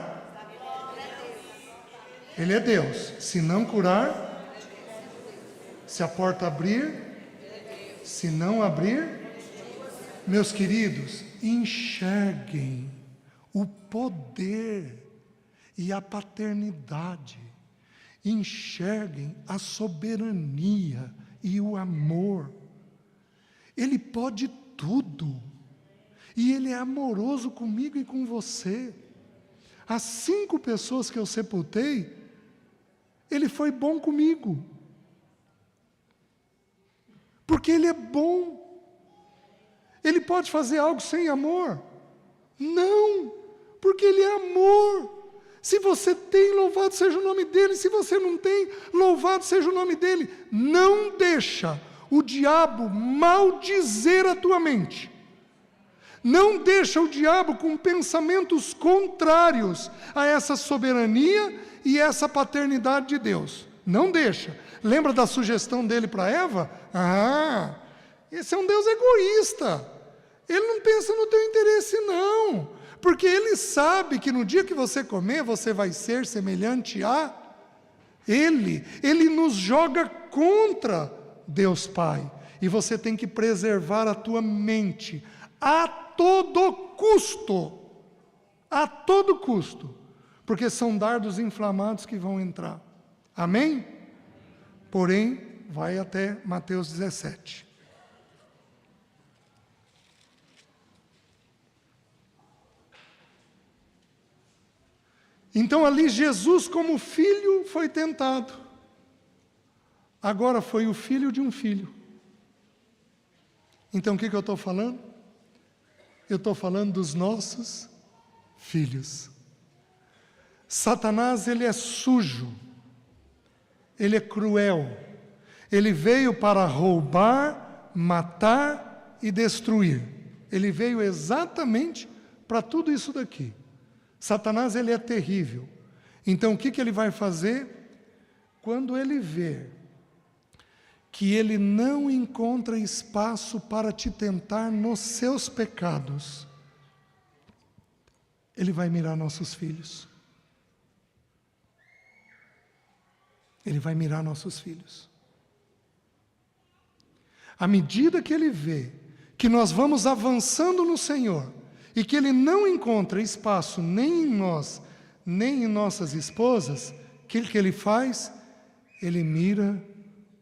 Ele é Deus. Se não curar, se a porta abrir, se não abrir, meus queridos, enxerguem o poder e a paternidade, enxerguem a soberania e o amor. Ele pode tudo. E Ele é amoroso comigo e com você. As 5 pessoas que eu sepultei, Ele foi bom comigo. Porque Ele é bom. Ele pode fazer algo sem amor? Não, porque Ele é amor. Se você tem, louvado seja o nome dEle. Se você não tem, louvado seja o nome dEle. Não deixa o diabo maldizer a tua mente. Não deixa o diabo com pensamentos contrários a essa soberania e essa paternidade de Deus. Não deixa. Lembra da sugestão dele para Eva? Esse é um Deus egoísta. Ele não pensa no teu interesse, não. Porque Ele sabe que no dia que você comer, você vai ser semelhante a Ele. Ele nos joga contra Deus Pai. E você tem que preservar a tua mente a todo custo, porque são dardos inflamados que vão entrar. Amém? Porém, vai até Mateus 17. Então ali Jesus como filho foi tentado. Agora foi o filho de um filho. Então o que eu estou falando? Eu estou falando dos nossos filhos. Satanás, ele é sujo, ele é cruel, ele veio para roubar, matar e destruir. Ele veio exatamente para tudo isso daqui. Satanás, ele é terrível. Então o que ele vai fazer? Quando ele vê que ele não encontra espaço para te tentar nos seus pecados, ele vai mirar nossos filhos. Ele vai mirar nossos filhos. À medida que ele vê que nós vamos avançando no Senhor e que ele não encontra espaço nem em nós, nem em nossas esposas, o que ele faz? Ele mira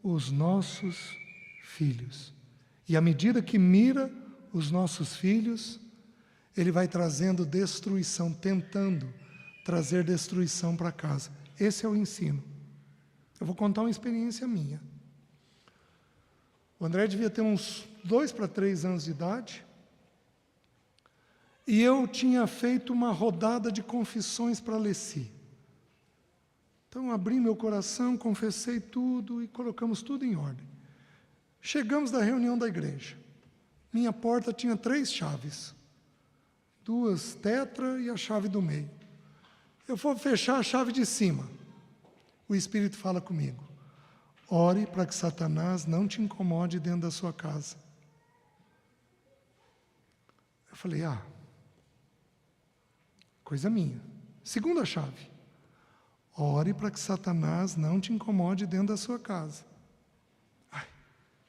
os nossos filhos. E à medida que mira os nossos filhos, ele vai trazendo destruição, tentando trazer destruição para casa. Esse é o ensino. Eu vou contar uma experiência minha. O André devia ter uns 2 para 3 anos de idade, e eu tinha feito uma rodada de confissões para Leci. Então abri meu coração, confessei tudo e colocamos tudo em ordem. Chegamos da reunião da igreja. Minha porta tinha 3 chaves. 2 tetra e a chave do meio. Eu vou fechar a chave de cima. O Espírito fala comigo. Ore para que Satanás não te incomode dentro da sua casa. Eu falei, coisa minha. Segunda chave. Ore para que Satanás não te incomode dentro da sua casa.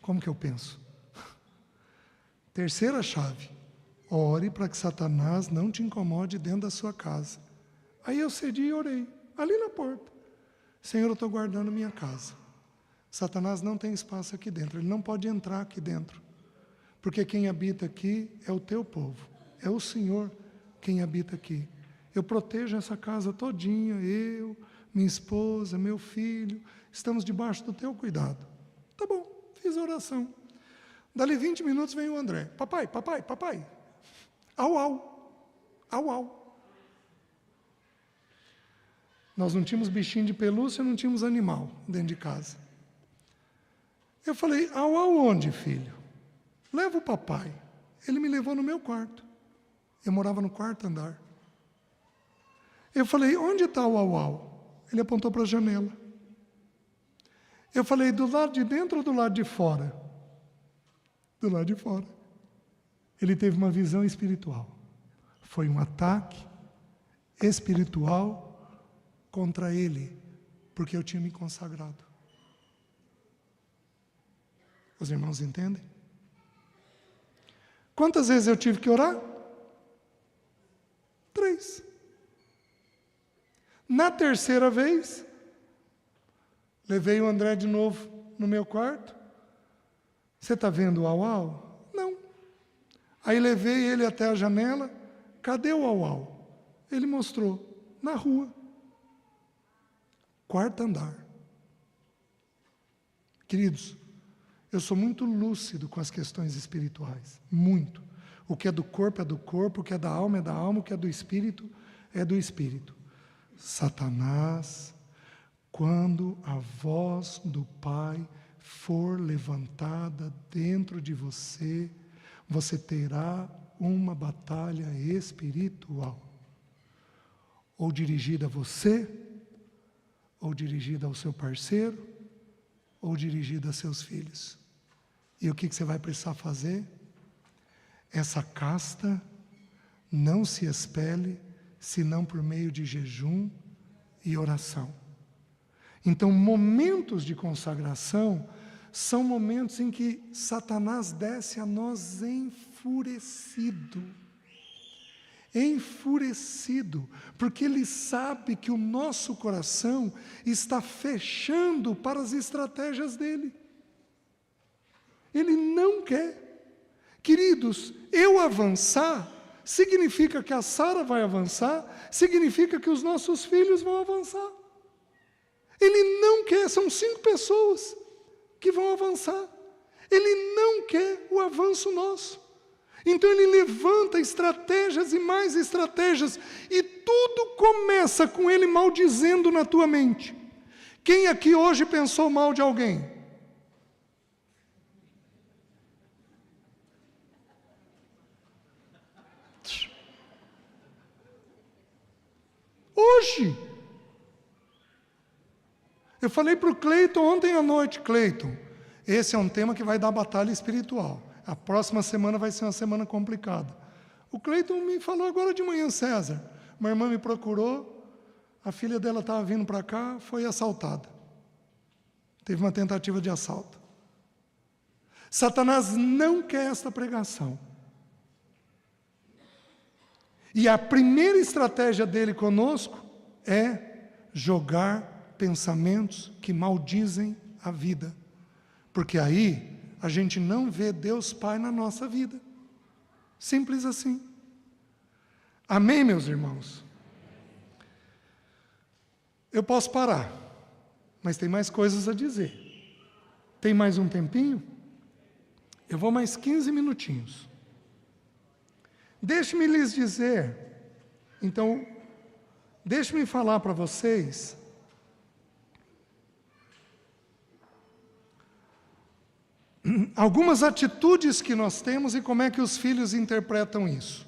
Como que eu penso? Terceira chave. Ore para que Satanás não te incomode dentro da sua casa. Aí eu cedi e orei, ali na porta. Senhor, eu estou guardando minha casa. Satanás não tem espaço aqui dentro, ele não pode entrar aqui dentro. Porque quem habita aqui é o teu povo. É o Senhor quem habita aqui. Eu protejo essa casa todinha, eu, minha esposa, meu filho, estamos debaixo do teu cuidado. Tá bom, fiz a oração. Dali 20 minutos vem o André. Papai, papai, papai. Au, au. Au, au. Nós não tínhamos bichinho de pelúcia, não tínhamos animal dentro de casa. Eu falei, au, au onde, filho? Leva o papai. Ele me levou no meu quarto. Eu morava no 4º andar. Eu falei, onde está o au, au? Ele apontou para a janela. Eu falei, do lado de dentro ou do lado de fora? Do lado de fora. Ele teve uma visão espiritual. Foi um ataque espiritual contra ele, porque eu tinha me consagrado. Os irmãos entendem? Quantas vezes eu tive que orar? 3. Na terceira vez, levei o André de novo no meu quarto. Você está vendo o au-au? Não. Aí levei ele até a janela. Cadê o au-au? Ele mostrou, na rua. 4º andar. Queridos, eu sou muito lúcido com as questões espirituais. Muito. O que é do corpo é do corpo, o que é da alma é da alma, o que é do espírito é do espírito. Satanás, quando a voz do Pai for levantada dentro de você, você terá uma batalha espiritual. Ou dirigida a você, ou dirigida ao seu parceiro, ou dirigida a seus filhos. E o que você vai precisar fazer? Essa casta não se expele, senão por meio de jejum e oração. Então, momentos de consagração são momentos em que Satanás desce a nós enfurecido. Enfurecido, porque ele sabe que o nosso coração está fechando para as estratégias dele. Ele não quer. Queridos, eu avançar significa que a Sara vai avançar, significa que os nossos filhos vão avançar. Ele não quer, são 5 pessoas que vão avançar. Ele não quer o avanço nosso. Então ele levanta estratégias e mais estratégias, e tudo começa com ele maldizendo na tua mente. Quem aqui hoje pensou mal de alguém? Hoje. Eu falei para o Cleiton ontem à noite, Cleiton, esse é um tema que vai dar batalha espiritual. A próxima semana vai ser uma semana complicada. O Cleiton me falou agora de manhã, César. Uma irmã me procurou, a filha dela estava vindo para cá, foi assaltada. Teve uma tentativa de assalto. Satanás não quer esta pregação. E a primeira estratégia dele conosco é jogar pensamentos que maldizem a vida. Porque aí a gente não vê Deus Pai na nossa vida. Simples assim. Amém, meus irmãos? Eu posso parar, mas tem mais coisas a dizer. Tem mais um tempinho? Eu vou mais 15 minutinhos. Deixe-me lhes dizer, então, deixe-me falar para vocês algumas atitudes que nós temos e como é que os filhos interpretam isso.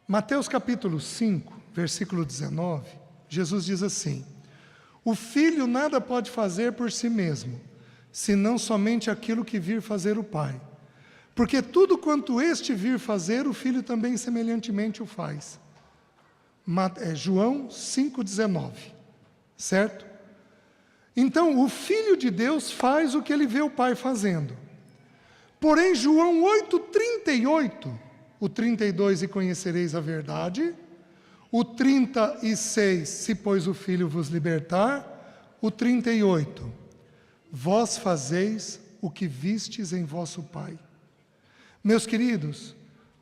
Mateus capítulo 5, versículo 19, Jesus diz assim: o filho nada pode fazer por si mesmo, senão somente aquilo que vir fazer o pai. Porque tudo quanto este vir fazer, o filho também semelhantemente o faz. João 5,19, certo? Então, o Filho de Deus faz o que ele vê o Pai fazendo. Porém, João 8,38, o 32, e conhecereis a verdade, o 36, se pois o Filho vos libertar, o 38, vós fazeis o que vistes em vosso Pai. Meus queridos,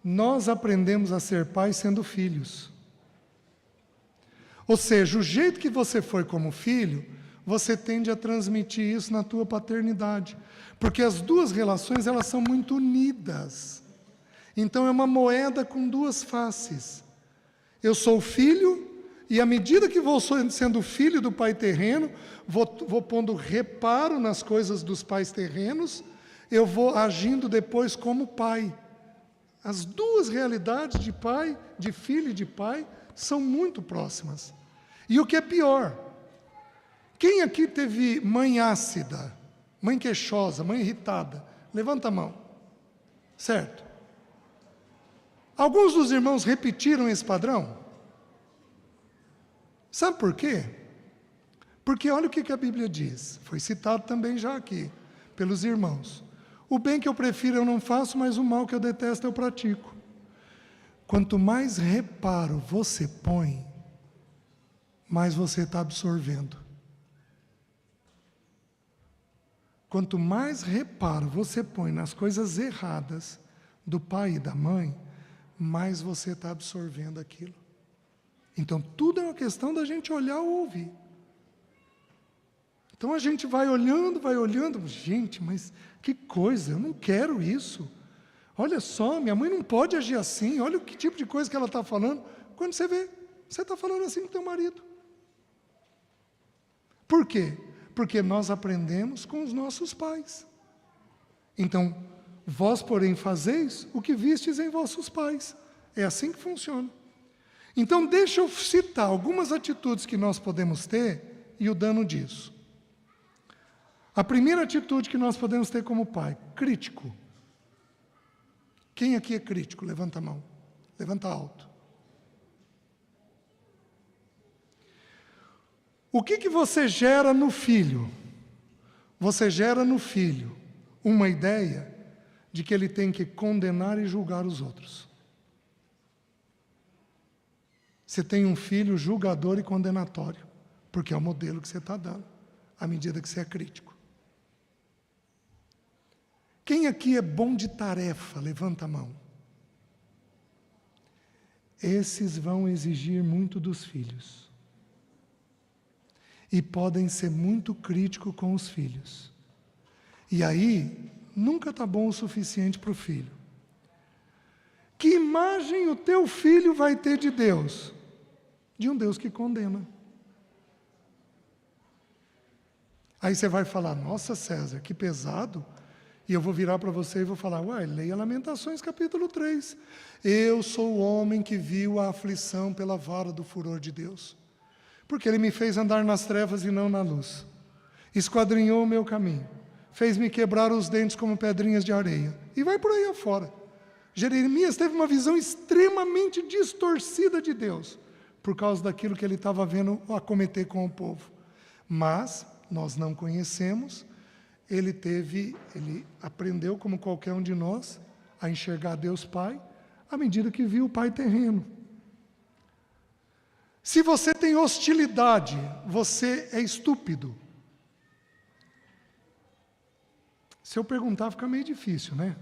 nós aprendemos a ser pais sendo filhos. Ou seja, o jeito que você foi como filho, você tende a transmitir isso na tua paternidade. Porque as duas relações, elas são muito unidas. Então, é uma moeda com duas faces. Eu sou filho, e à medida que vou sendo filho do pai terreno, vou pondo reparo nas coisas dos pais terrenos, eu vou agindo depois como pai. As duas realidades de pai, de filho e de pai, são muito próximas. E o que é pior, quem aqui teve mãe ácida, mãe queixosa, mãe irritada? Levanta a mão. Certo? Alguns dos irmãos repetiram esse padrão? Sabe por quê? Porque olha o que a Bíblia diz. Foi citado também já aqui, pelos irmãos. O bem que eu prefiro eu não faço, mas o mal que eu detesto eu pratico. Quanto mais reparo você põe, mais você está absorvendo. Quanto mais reparo você põe nas coisas erradas do pai e da mãe, mais você está absorvendo aquilo. Então, tudo é uma questão da gente olhar ou ouvir. Então, a gente vai olhando, gente, mas que coisa, eu não quero isso. Olha só, minha mãe não pode agir assim, olha que tipo de coisa que ela está falando. Quando você vê, você está falando assim com teu marido. Por quê? Porque nós aprendemos com os nossos pais. Então, vós, porém, fazeis o que vistes em vossos pais. É assim que funciona. Então, deixa eu citar algumas atitudes que nós podemos ter e o dano disso. A primeira atitude que nós podemos ter como pai, crítico. Quem aqui é crítico? Levanta a mão. Levanta alto. O que você gera no filho? Você gera no filho uma ideia de que ele tem que condenar e julgar os outros. Você tem um filho julgador e condenatório, porque é o modelo que você está dando, à medida que você é crítico. Quem aqui é bom de tarefa? Levanta a mão. Esses vão exigir muito dos filhos. E podem ser muito críticos com os filhos. E aí, nunca está bom o suficiente para o filho. Que imagem o teu filho vai ter de Deus? De um Deus que condena. Aí você vai falar, nossa César, que pesado. E eu vou virar para você e vou falar, leia Lamentações capítulo 3. Eu sou o homem que viu a aflição pela vara do furor de Deus. Porque Ele me fez andar nas trevas e não na luz. Esquadrinhou o meu caminho. Fez-me quebrar os dentes como pedrinhas de areia. E vai por aí afora. Jeremias teve uma visão extremamente distorcida de Deus, por causa daquilo que ele estava vendo acometer com o povo. Mas nós não conhecemos. Ele aprendeu, como qualquer um de nós, a enxergar Deus Pai, à medida que viu o Pai terreno. Se você tem hostilidade, você é estúpido. Se eu perguntar, fica meio difícil, né?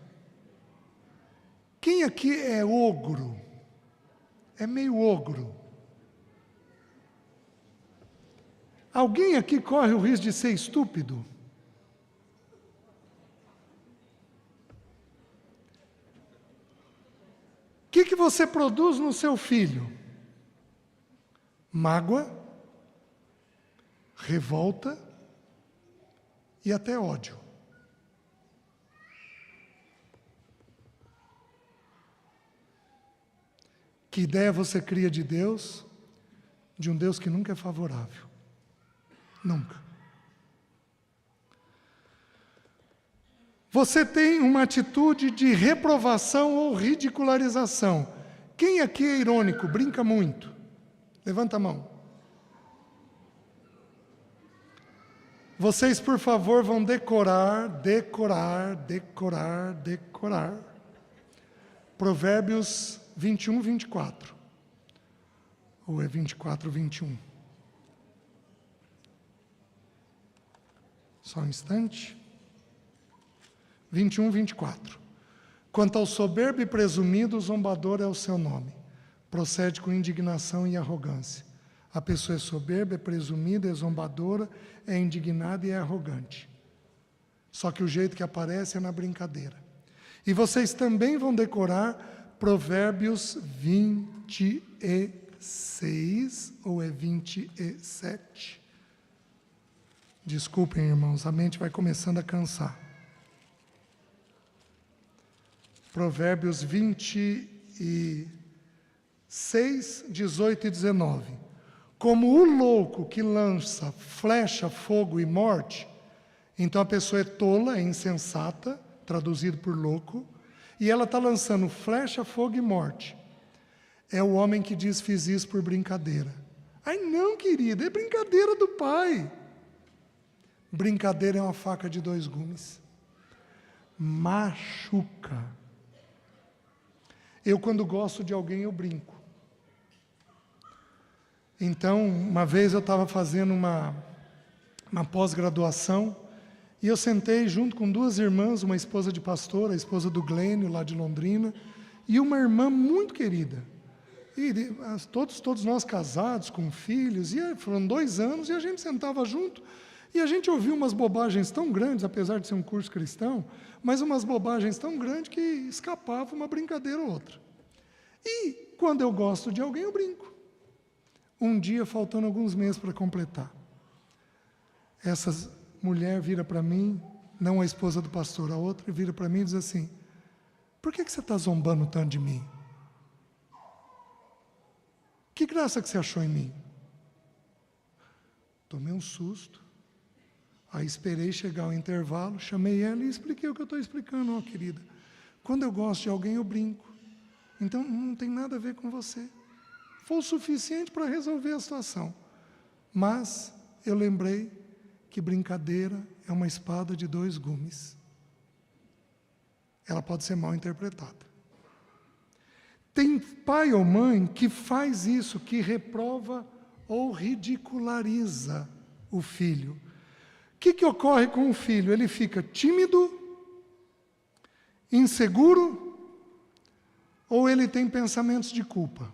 Quem aqui é ogro? É meio ogro. Alguém aqui corre o risco de ser estúpido? O que você produz no seu filho? Mágoa, revolta e até ódio. Que ideia você cria de Deus? De um Deus que nunca é favorável. Nunca. Você tem uma atitude de reprovação ou ridicularização. Quem aqui é irônico, brinca muito? Levanta a mão. Vocês, por favor, vão decorar. Provérbios 21, 24. Ou é 24, 21? Só um instante. 21, 24. Quanto ao soberbo e presumido, o zombador é o seu nome. Procede com indignação e arrogância. A pessoa é soberba, é presumida, é zombadora, é indignada e é arrogante. Só que o jeito que aparece é na brincadeira. E vocês também vão decorar Provérbios 26, ou é 27? Desculpem, irmãos, a mente vai começando a cansar. Provérbios 26, 18 e 19. Como o louco que lança flecha, fogo e morte, então a pessoa é tola, é insensata, traduzido por louco, e ela está lançando flecha, fogo e morte. É o homem que diz, fiz isso por brincadeira. Ai não, querida, é brincadeira do pai. Brincadeira é uma faca de 2 gumes. Machuca. Eu, quando gosto de alguém, eu brinco. Então, uma vez eu estava fazendo uma pós-graduação, e eu sentei junto com 2 irmãs, uma esposa de pastor, a esposa do Glênio, lá de Londrina, e uma irmã muito querida. E todos nós casados, com filhos, e foram 2 anos, e a gente sentava junto, e a gente ouvia umas bobagens tão grandes, apesar de ser um curso cristão, mas umas bobagens tão grandes que escapava uma brincadeira ou outra. E quando eu gosto de alguém, eu brinco. Um dia, faltando alguns meses para completar, essa mulher vira para mim, não a esposa do pastor, a outra, vira para mim e diz assim, por que você está zombando tanto de mim? Que graça que você achou em mim? Tomei um susto. Aí esperei chegar ao intervalo, chamei ela e expliquei o que eu estou explicando. Ó, querida, quando eu gosto de alguém, eu brinco. Então, não tem nada a ver com você. Foi o suficiente para resolver a situação. Mas eu lembrei que brincadeira é uma espada de 2 gumes. Ela pode ser mal interpretada. Tem pai ou mãe que faz isso, que reprova ou ridiculariza o filho. O que ocorre com o filho? Ele fica tímido, inseguro, ou ele tem pensamentos de culpa?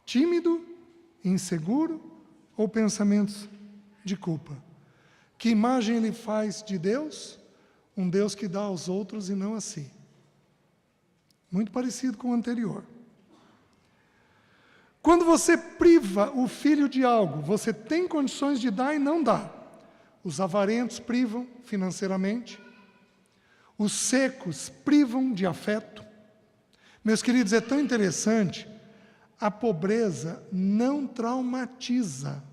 Tímido, inseguro ou pensamentos de culpa? Que imagem ele faz de Deus? Um Deus que dá aos outros e não a si. Muito parecido com o anterior. Quando você priva o filho de algo, você tem condições de dar e não dá. Os avarentos privam financeiramente. Os secos privam de afeto. Meus queridos, é tão interessante, a pobreza não traumatiza.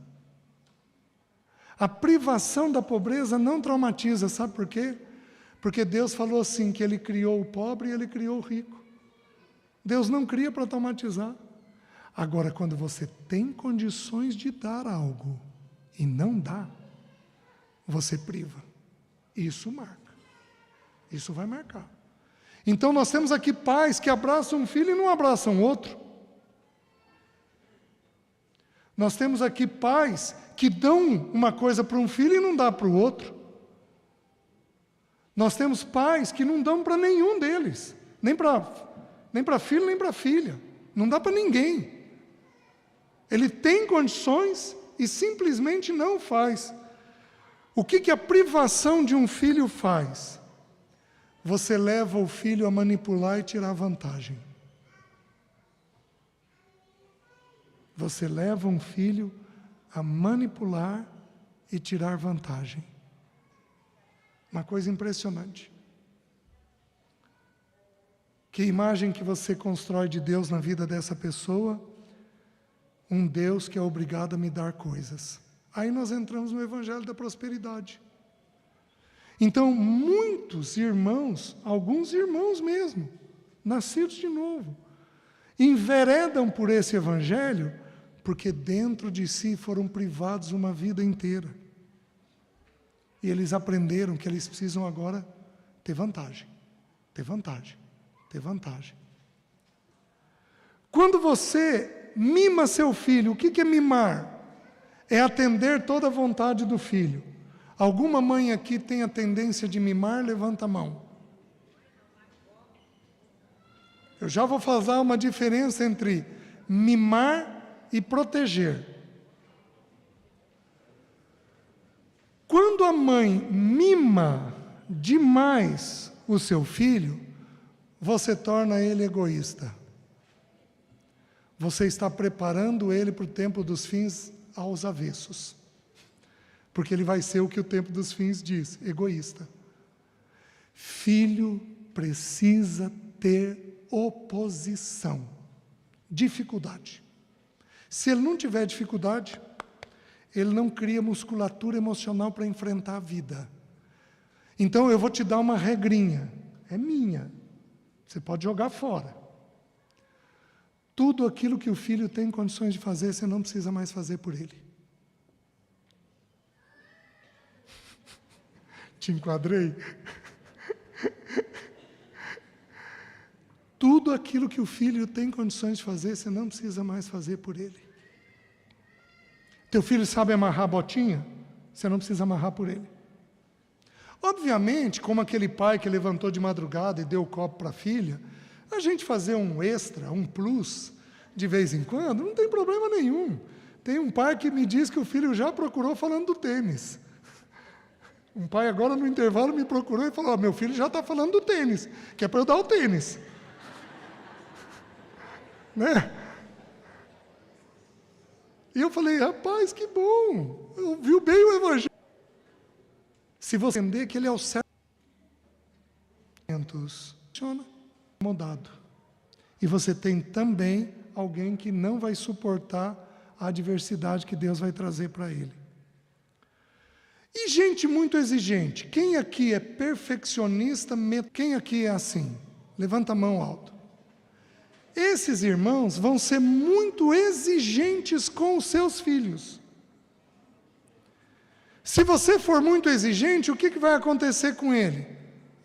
A privação da pobreza não traumatiza, sabe por quê? Porque Deus falou assim, que Ele criou o pobre e Ele criou o rico. Deus não cria para traumatizar. Agora, quando você tem condições de dar algo e não dá, você priva. Isso marca. Isso vai marcar. Então, nós temos aqui pais que abraçam um filho e não abraçam outro. Nós temos aqui pais que dão uma coisa para um filho e não dá para o outro. Nós temos pais que não dão para nenhum deles, nem para filho, nem para filha. Não dá para ninguém. Ele tem condições e simplesmente não faz. O que a privação de um filho faz? Você leva o filho a manipular e tirar vantagem. Você leva um filho a manipular e tirar vantagem. Uma coisa impressionante. Que imagem que você constrói de Deus na vida dessa pessoa? Um Deus que é obrigado a me dar coisas. Aí nós entramos no Evangelho da prosperidade. Então, muitos irmãos, alguns irmãos mesmo, nascidos de novo, enveredam por esse Evangelho porque dentro de si foram privados uma vida inteira. E eles aprenderam que eles precisam agora ter vantagem, ter vantagem, ter vantagem. Quando você mima seu filho, o que é mimar? É atender toda a vontade do filho. Alguma mãe aqui tem a tendência de mimar? Levanta a mão. Eu já vou fazer uma diferença entre mimar e proteger. Quando a mãe mima demais o seu filho, você torna ele egoísta. Você está preparando ele para o tempo dos fins aos avessos. Porque ele vai ser o que o tempo dos fins diz, egoísta. Filho precisa ter oposição, dificuldade. Se ele não tiver dificuldade, ele não cria musculatura emocional para enfrentar a vida. Então eu vou te dar uma regrinha, é minha, você pode jogar fora. Tudo aquilo que o filho tem condições de fazer, você não precisa mais fazer por ele. Te enquadrei? Tudo aquilo que o filho tem condições de fazer, você não precisa mais fazer por ele. Teu filho sabe amarrar a botinha? Você não precisa amarrar por ele. Obviamente, como aquele pai que levantou de madrugada e deu o copo para a filha, a gente fazer um extra, um plus, de vez em quando, não tem problema nenhum. Tem um pai que me diz que o filho já procurou falando do tênis. Um pai agora no intervalo me procurou e falou, meu filho já está falando do tênis, que é para eu dar o tênis. Né? E eu falei, rapaz, que bom, ouviu bem o Evangelho. Se você entender que ele é o certo, funciona, mudado. E você tem também alguém que não vai suportar a adversidade que Deus vai trazer para ele. E gente muito exigente. Quem aqui é perfeccionista? Quem aqui é assim? Levanta a mão alto. Esses irmãos vão ser muito exigentes com os seus filhos. Se você for muito exigente, o que vai acontecer com ele?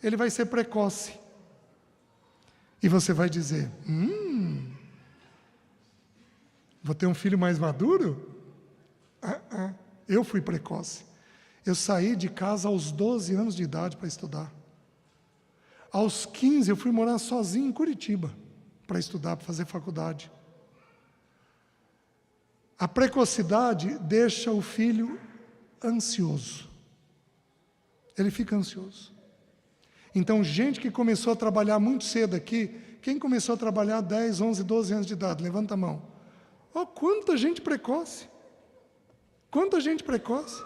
Ele vai ser precoce. E você vai dizer, vou ter um filho mais maduro? Eu fui precoce. Eu saí de casa aos 12 anos de idade para estudar. Aos 15 eu fui morar sozinho em Curitiba para estudar, para fazer faculdade. A precocidade deixa o filho ansioso. Ele fica ansioso. Então, gente que começou a trabalhar muito cedo aqui, quem começou a trabalhar 10, 11, 12 anos de idade? Levanta a mão. Oh, quanta gente precoce. Quanta gente precoce.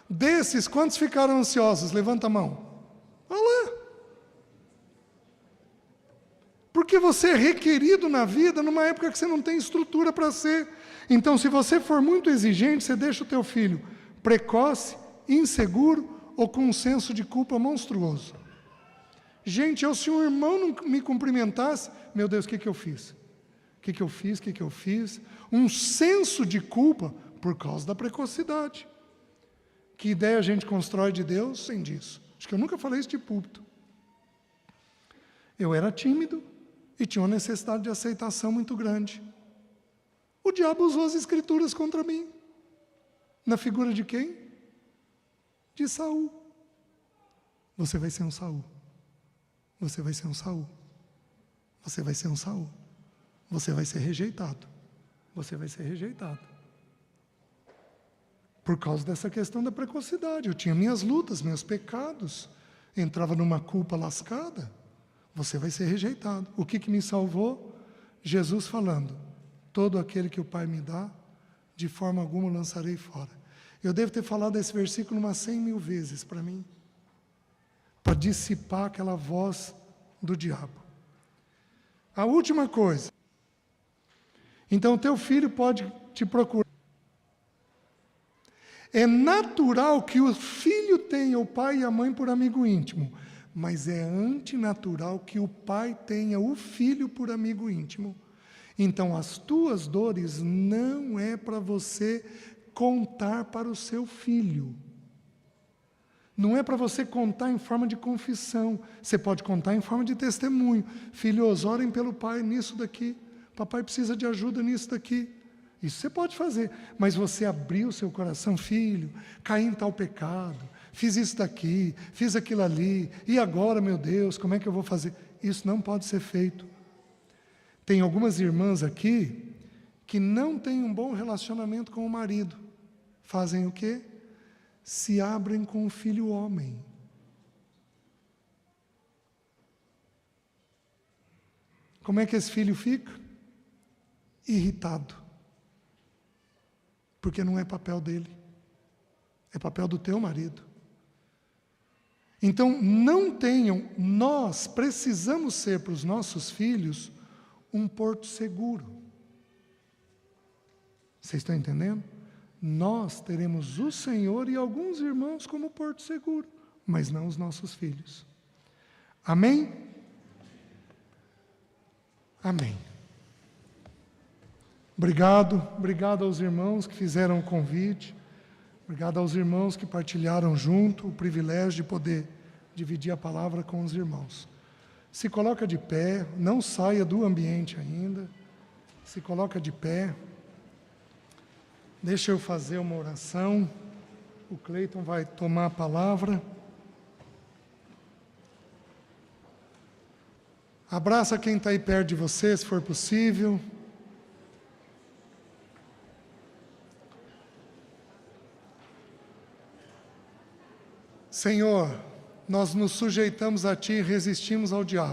Desses, quantos ficaram ansiosos? Levanta a mão. Olha lá. Porque você é requerido na vida numa época que você não tem estrutura para ser. Então, se você for muito exigente, você deixa o teu filho precoce, inseguro ou com um senso de culpa monstruoso. Gente, se um irmão não me cumprimentasse, meu Deus, o que eu fiz? O que eu fiz? O que eu fiz? Um senso de culpa por causa da precocidade. Que ideia a gente constrói de Deus sem disso? Acho que eu nunca falei isso de púlpito. Eu era tímido e tinha uma necessidade de aceitação muito grande. O diabo usou as escrituras contra mim. Na figura de quem? De Saul. Você vai ser um Saul. Você vai ser um Saul. Você vai ser um Saul. Você vai ser rejeitado. Você vai ser rejeitado. Por causa dessa questão da precocidade. Eu tinha minhas lutas, meus pecados. Entrava numa culpa lascada. Você vai ser rejeitado. O que me salvou? Jesus falando, todo aquele que o Pai me dá, de forma alguma o lançarei fora. Eu devo ter falado esse versículo umas 100.000 vezes para mim, para dissipar aquela voz do diabo. A última coisa. Então, teu filho pode te procurar. É natural que o filho tenha o pai e a mãe por amigo íntimo, mas é antinatural que o pai tenha o filho por amigo íntimo. Então, as tuas dores não é para você contar para o seu filho. Não é para você contar em forma de confissão. Você pode contar em forma de testemunho. Filhos, orem pelo pai nisso daqui. Papai precisa de ajuda nisso daqui. Isso você pode fazer. Mas você abrir o seu coração, filho, caí em tal pecado, fiz isso daqui, fiz aquilo ali, e agora, meu Deus, como é que eu vou fazer? Isso não pode ser feito. Tem algumas irmãs aqui que não têm um bom relacionamento com o marido. Fazem o quê? Se abrem com o filho homem. Como é que esse filho fica? Irritado. Porque não é papel dele. É papel do teu marido. Então, nós precisamos ser para os nossos filhos um porto seguro. Vocês estão entendendo? Nós teremos o Senhor e alguns irmãos como porto seguro, mas não os nossos filhos. Amém? Amém. Obrigado aos irmãos que fizeram o convite, obrigado aos irmãos que partilharam junto o privilégio de poder dividir a palavra com os irmãos. Se coloca de pé, não saia do ambiente ainda, se coloca de pé. Deixa eu fazer uma oração, o Cleiton vai tomar a palavra. Abraça quem está aí perto de você, se for possível. Senhor, nós nos sujeitamos a Ti e resistimos ao diabo.